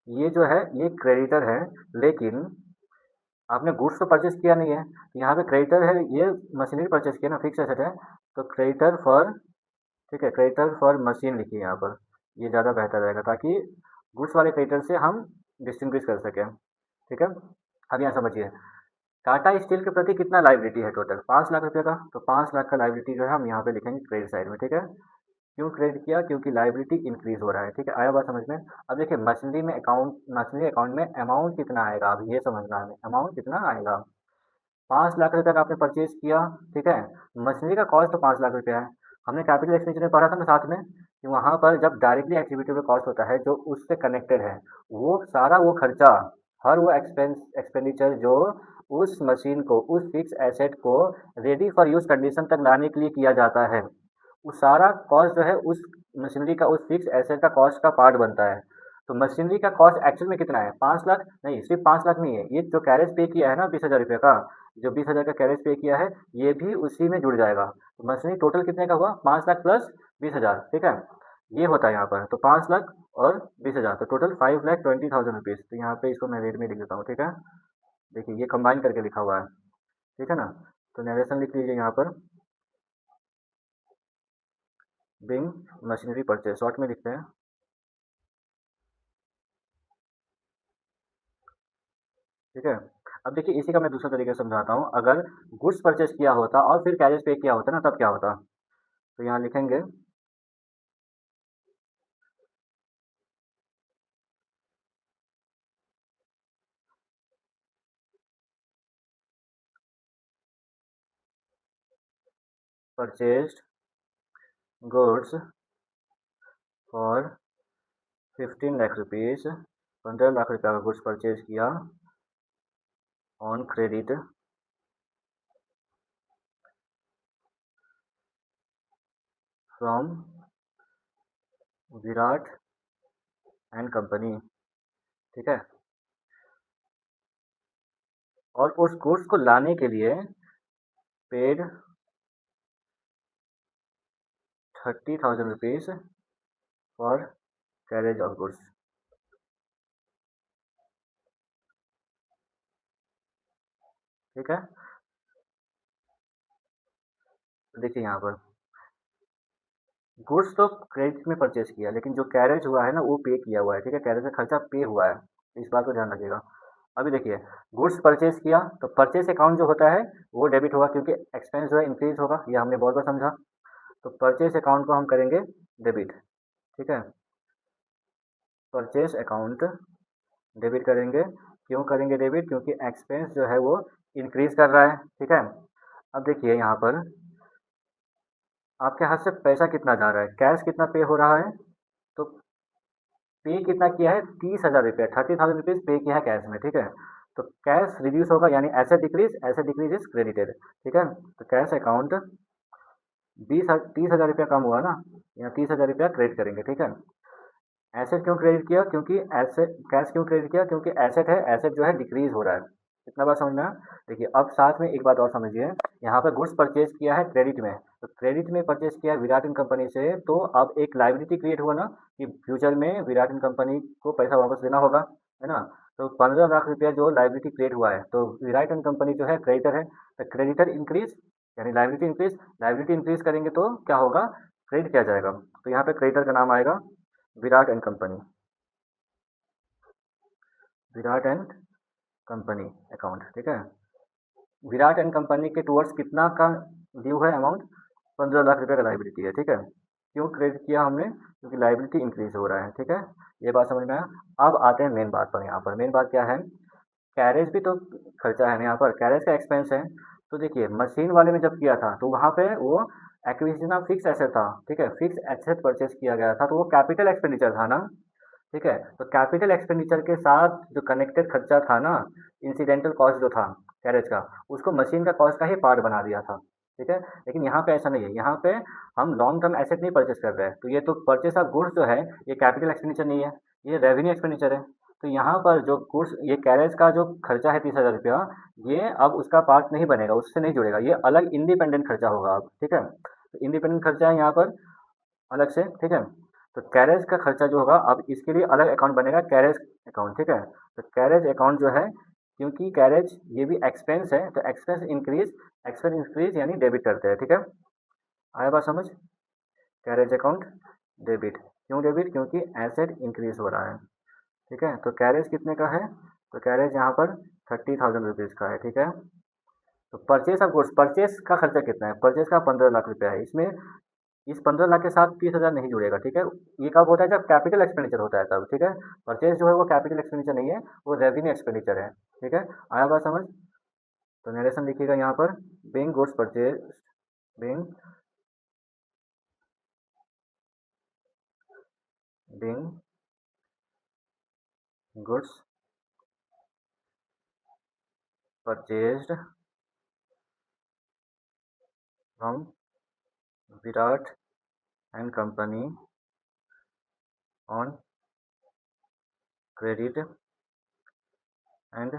ये जो है ये क्रेडिटर है, लेकिन आपने गुड्स तो परचेज किया नहीं है, तो यहाँ पे क्रेडिटर है, ये मशीनरी परचेज किया ना, फिक्स एसेट है, तो क्रेडिटर फॉर, ठीक है, क्रेडिटर फॉर मशीन लिखिए यहाँ पर, ये ज़्यादा बेहतर रहेगा ताकि गुड्स वाले क्रेडिटर से हम डिस्टिंग्विश कर सकें। ठीक है, अब यहाँ समझिए टाटा स्टील के प्रति कितना लाइबिलिटी है टोटल, 5 लाख रुपये का, तो 5 लाख का लाइबिलिटी जो है हम यहाँ पे लिखेंगे क्रेडिट साइड में। ठीक है, क्यों क्रेडिट किया, क्योंकि लाइबिलिटी इंक्रीज हो रहा है। ठीक है, आया बात समझ में। अब देखिए मशीनरी अकाउंट में अमाउंट कितना आएगा, अब ये समझना है अमाउंट कितना आएगा। 5 लाख रुपये का आपने परचेज किया। ठीक है, मशीनरी का कॉस्ट तो 5 लाख रुपये है, हमने कैपिटल एक्सपेंडिचर में पढ़ा था ना साथ में कि वहाँ पर जब डायरेक्टली एट्रीब्यूटेबल कॉस्ट होता है जो उससे कनेक्टेड है, वो सारा वो खर्चा, हर वो एक्सपेंडिचर जो उस मशीन को, उस फिक्स एसेट को रेडी फॉर यूज कंडीशन तक लाने के लिए किया जाता है, वो सारा कॉस्ट जो है उस मशीनरी का, उस फिक्स एसेट का कॉस्ट का पार्ट बनता है। तो मशीनरी का कॉस्ट एक्चुअल में कितना है, 5 लाख नहीं, सिर्फ 5 लाख नहीं है, ये जो कैरेज पे किया है ना 20,000 रुपये का, जो 20,000 का कैरेज पे किया है, ये भी उसी में जुड़ जाएगा। तो मशीनरी टोटल कितने का हुआ, 5 लाख प्लस 20,000। ठीक है, ये होता है यहाँ पर, तो 5 लाख और 20,000, तो टोटल 5,20,000 रुपीज़। तो यहाँ पे इसको मैं रेट में लिख देता हूँ। ठीक है, देखिए ये कंबाइन करके लिखा हुआ है। ठीक है ना, तो नरेशन लिख लीजिए यहाँ पर, बिंग मशीनरी परचेज, शॉर्ट में लिखते हैं। ठीक है, अब देखिए इसी का मैं दूसरा तरीके से समझाता हूँ, अगर गुड्स परचेज किया होता और फिर कैरेज पे किया होता ना, तब क्या होता। तो यहाँ लिखेंगे purchased goods for 15 lakh rupees, 15 lakh रुपये का गुड्स परचेज किया on credit from Virat and company. ठीक है, और उस गुड्स को लाने के लिए paid 30,000 rupees for carriage of goods. ठीक है, तो देखिए यहाँ पर गुड्स तो क्रेडिट में परचेज किया, लेकिन जो कैरेज हुआ है ना वो पे किया हुआ है। ठीक है, कैरेज का खर्चा पे हुआ है, इस बात को ध्यान रखिएगा। अभी देखिए गुड्स परचेज किया तो परचेज अकाउंट जो होता है वो डेबिट होगा, क्योंकि एक्सपेंस जो है इंक्रीज होगा, ये हमने बहुत बार समझा। तो परचेज अकाउंट को हम करेंगे डेबिट। ठीक है, परचेज अकाउंट डेबिट करेंगे, क्यों करेंगे डेबिट, क्योंकि एक्सपेंस जो है वो इंक्रीज कर रहा है। ठीक है, अब देखिए यहाँ पर आपके हाथ से पैसा कितना जा रहा है, कैश कितना पे हो रहा है, तो पे कितना किया है, 30,000 रुपया, 30,000 रुपीज़ पे किया है कैश में, ठीक है। तो कैश रिड्यूस होगा यानी एसेट डिक्रीज इज क्रेडिटेड, ठीक है। तो कैश अकाउंट 30,000 रुपया कम हुआ ना, यहाँ 30,000 रुपया क्रेडिट करेंगे, ठीक है। एसेट क्यों क्रेडिट किया, क्योंकि एसेट, कैश क्यों क्रेडिट किया, क्योंकि एसेट है, एसेट जो है डिक्रीज हो रहा है। इतना बात समझ में आया। देखिए अब साथ में एक बात और समझिए, यहाँ पर गुड्स परचेज किया है क्रेडिट में, तो क्रेडिट में परचेज किया है विराट एंड कंपनी से, तो अब एक लाइबिलिटी क्रिएट हुआ ना कि फ्यूचर में विराट एंड कंपनी को पैसा वापस देना होगा, है ना। तो 15 लाख रुपया जो लाइबिलिटी क्रिएट हुआ है, तो विराट एंड कंपनी जो है क्रेडिटर है, तो क्रेडिटर इंक्रीज यानी लाइबिलिटी इंक्रीज, लाइबिलिटी इंक्रीज करेंगे तो क्या होगा, क्रेडिट किया जाएगा। तो यहाँ पे क्रेडिटर का नाम आएगा Virat and company, Virat and company account, ठीक है। विराट एंड कंपनी के टूवर्ड्स कितना का ड्यू है अमाउंट, 15 लाख रुपये का लाइबिलिटी है, ठीक है। क्यों क्रेडिट किया हमने, क्योंकि लाइबिलिटी इंक्रीज हो रहा है, ठीक है। ये बात समझ में आया। अब आते हैं मेन बात पर, यहाँ पर मेन बात क्या है, कैरेज भी तो खर्चा है ना, यहाँ पर कैरेज का एक्सपेंस है। तो देखिए मशीन वाले में जब किया था तो वहाँ पे वो एक्विजिशन ऑफ फिक्स एसेट था, ठीक है, फिक्स एसेट परचेज किया गया था, तो वो कैपिटल एक्सपेंडिचर था ना, ठीक है। तो कैपिटल एक्सपेंडिचर के साथ जो कनेक्टेड खर्चा था ना, इंसिडेंटल कॉस्ट जो था कैरेज का, उसको मशीन का कॉस्ट का ही पार्ट बना दिया था, ठीक है। लेकिन यहाँ पे ऐसा नहीं है, यहाँ पे हम लॉन्ग टर्म एसेट नहीं परचेस कर रहे हैं, तो ये तो परचेस ऑफ गुड्स जो है ये कैपिटल एक्सपेंडिचर नहीं है, ये रेवेन्यू एक्सपेंडिचर है। तो यहाँ पर जो गुड्स, ये कैरेज का जो खर्चा है 30,000 रुपया, ये अब उसका पार्ट नहीं बनेगा, उससे नहीं जुड़ेगा, ये अलग इंडिपेंडेंट खर्चा होगा अब, ठीक है। तो इंडिपेंडेंट खर्चा है यहाँ पर अलग से, ठीक है। तो कैरेज का खर्चा जो होगा अब इसके लिए अलग अकाउंट बनेगा, कैरेज अकाउंट, ठीक है। तो कैरेज अकाउंट जो है, क्योंकि कैरेज ये भी एक्सपेंस है, तो एक्सपेंस इंक्रीज यानी डेबिट करते हैं, ठीक है। आया बात समझ, कैरेज अकाउंट डेबिट, क्यों डेबिट, क्योंकि एसेट इंक्रीज हो रहा है, ठीक है। तो कैरेज कितने का है, तो कैरेज यहाँ पर 30,000 रुपीज़ का है, ठीक है। तो परचेस ऑफ गुड्स, परचेस का खर्चा कितना है, परचेस का 15 लाख रुपया है, इसमें इस 15 लाख के साथ 30,000 नहीं जुड़ेगा, ठीक है। ये कब होता है, जब कैपिटल एक्सपेंडिचर होता है तब, ठीक है। परचेज जो है वो कैपिटल एक्सपेंडिचर नहीं है, वो रेवेन्यू एक्सपेंडिचर है, ठीक है। आया बात समझ। तो नरेशन लिखिएगा यहाँ पर, being goods purchase, being being goods purchased from Virat and company on credit and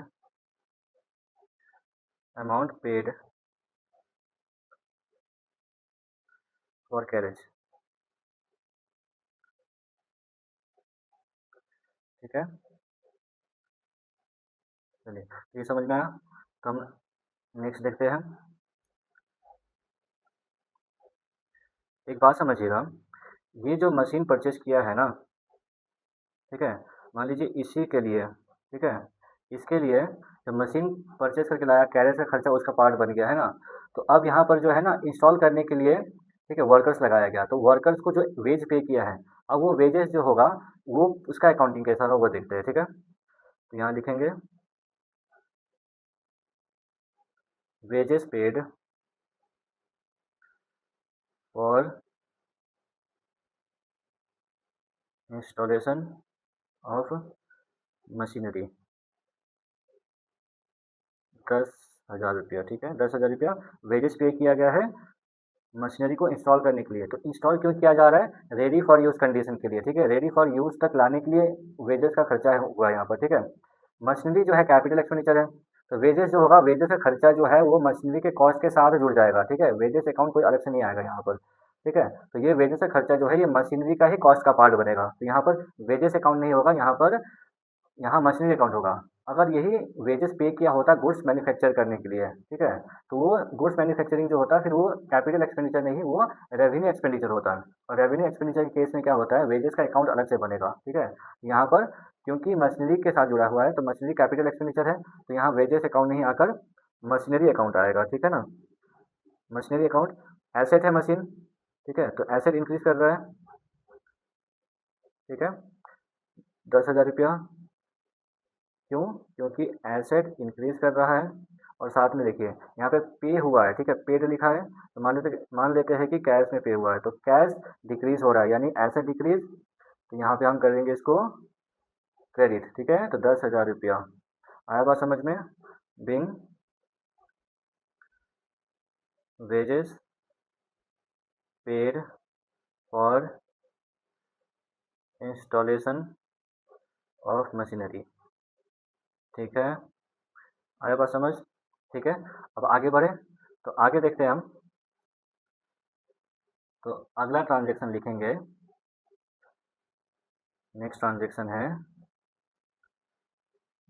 amount paid for carriage, ठीक है। चलिए ये समझ में आया। तो हम नेक्स्ट देखते हैं। एक बात समझिएगा, ये जो मशीन परचेज किया है ना, ठीक है, मान लीजिए इसी के लिए, ठीक है, इसके लिए जब मशीन परचेज करके लाया, कैरेज का खर्चा उसका पार्ट बन गया है ना, तो अब यहाँ पर जो है ना इंस्टॉल करने के लिए, ठीक है, वर्कर्स लगाया गया, तो वर्कर्स को जो वेज पे किया है, अब वो वेजेस जो होगा वो उसका अकाउंटिंग कैसा होगा वो देखते हैं, ठीक है। तो यहाँ लिखेंगे wages paid for installation of machinery, 10,000 रुपया, ठीक है, 10,000 रुपया वेजेस पे किया गया है मशीनरी को इंस्टॉल करने के लिए। तो इंस्टॉल क्यों किया जा रहा है, रेडी फॉर यूज़ कंडीशन के लिए, ठीक है, रेडी फॉर यूज़ तक लाने के लिए वेजेस का खर्चा हुआ है यहाँ पर, ठीक है। मशीनरी जो है कैपिटल एक्सपेंडिचर है, तो वेजेस जो होगा, वेजेस का खर्चा जो है वो मशीनरी के कॉस्ट के साथ जुड़ जाएगा, ठीक है, वेजेस अकाउंट कोई अलग से नहीं आएगा यहाँ पर, ठीक है। तो ये वेजेस का खर्चा जो है ये मशीनरी का ही कॉस्ट का पार्ट बनेगा, तो यहाँ पर वेजेस अकाउंट नहीं होगा, यहाँ मशीनरी अकाउंट होगा। अगर यही वेजेस पे किया होता गुड्स मैन्युफैक्चर करने के लिए, ठीक है, तो वो गुड्स मैन्युफैक्चरिंग जो होता है फिर वो कैपिटल एक्सपेंडिचर नहीं, वो रेवेन्यू एक्सपेंडिचर होता है। और रेवेन्यू एक्सपेंडिचर के केस में क्या होता है, वेजेस का अकाउंट अलग से बनेगा, ठीक है। यहाँ पर क्योंकि मशीनरी के साथ जुड़ा हुआ है तो मशीनरी कैपिटल एक्सपेंडिचर है, तो यहाँ वेजेस अकाउंट नहीं आकर मशीनरी अकाउंट आएगा, ठीक है ना। मशीनरी अकाउंट एसेट है मशीन, ठीक है, तो एसेट इंक्रीज कर रहा है, ठीक है, 10,000 रुपया, क्यों, क्योंकि एसेट इंक्रीज कर रहा है। और साथ में देखिए यहाँ पे पे हुआ है, ठीक है, पेड लिखा है, तो मान लेते हैं कि कैश में पे हुआ है, तो कैश डिक्रीज हो रहा है यानी एसेट डिक्रीज तो यहाँ पे हम करेंगे इसको क्रेडिट, ठीक है। तो 10,000 रुपया आया बात समझ में। Being wages paid for installation of machinery, ठीक है। आया बात समझ, ठीक है। अब आगे बढ़े, तो आगे देखते हैं हम। तो अगला ट्रांजेक्शन लिखेंगे, नेक्स्ट ट्रांजेक्शन है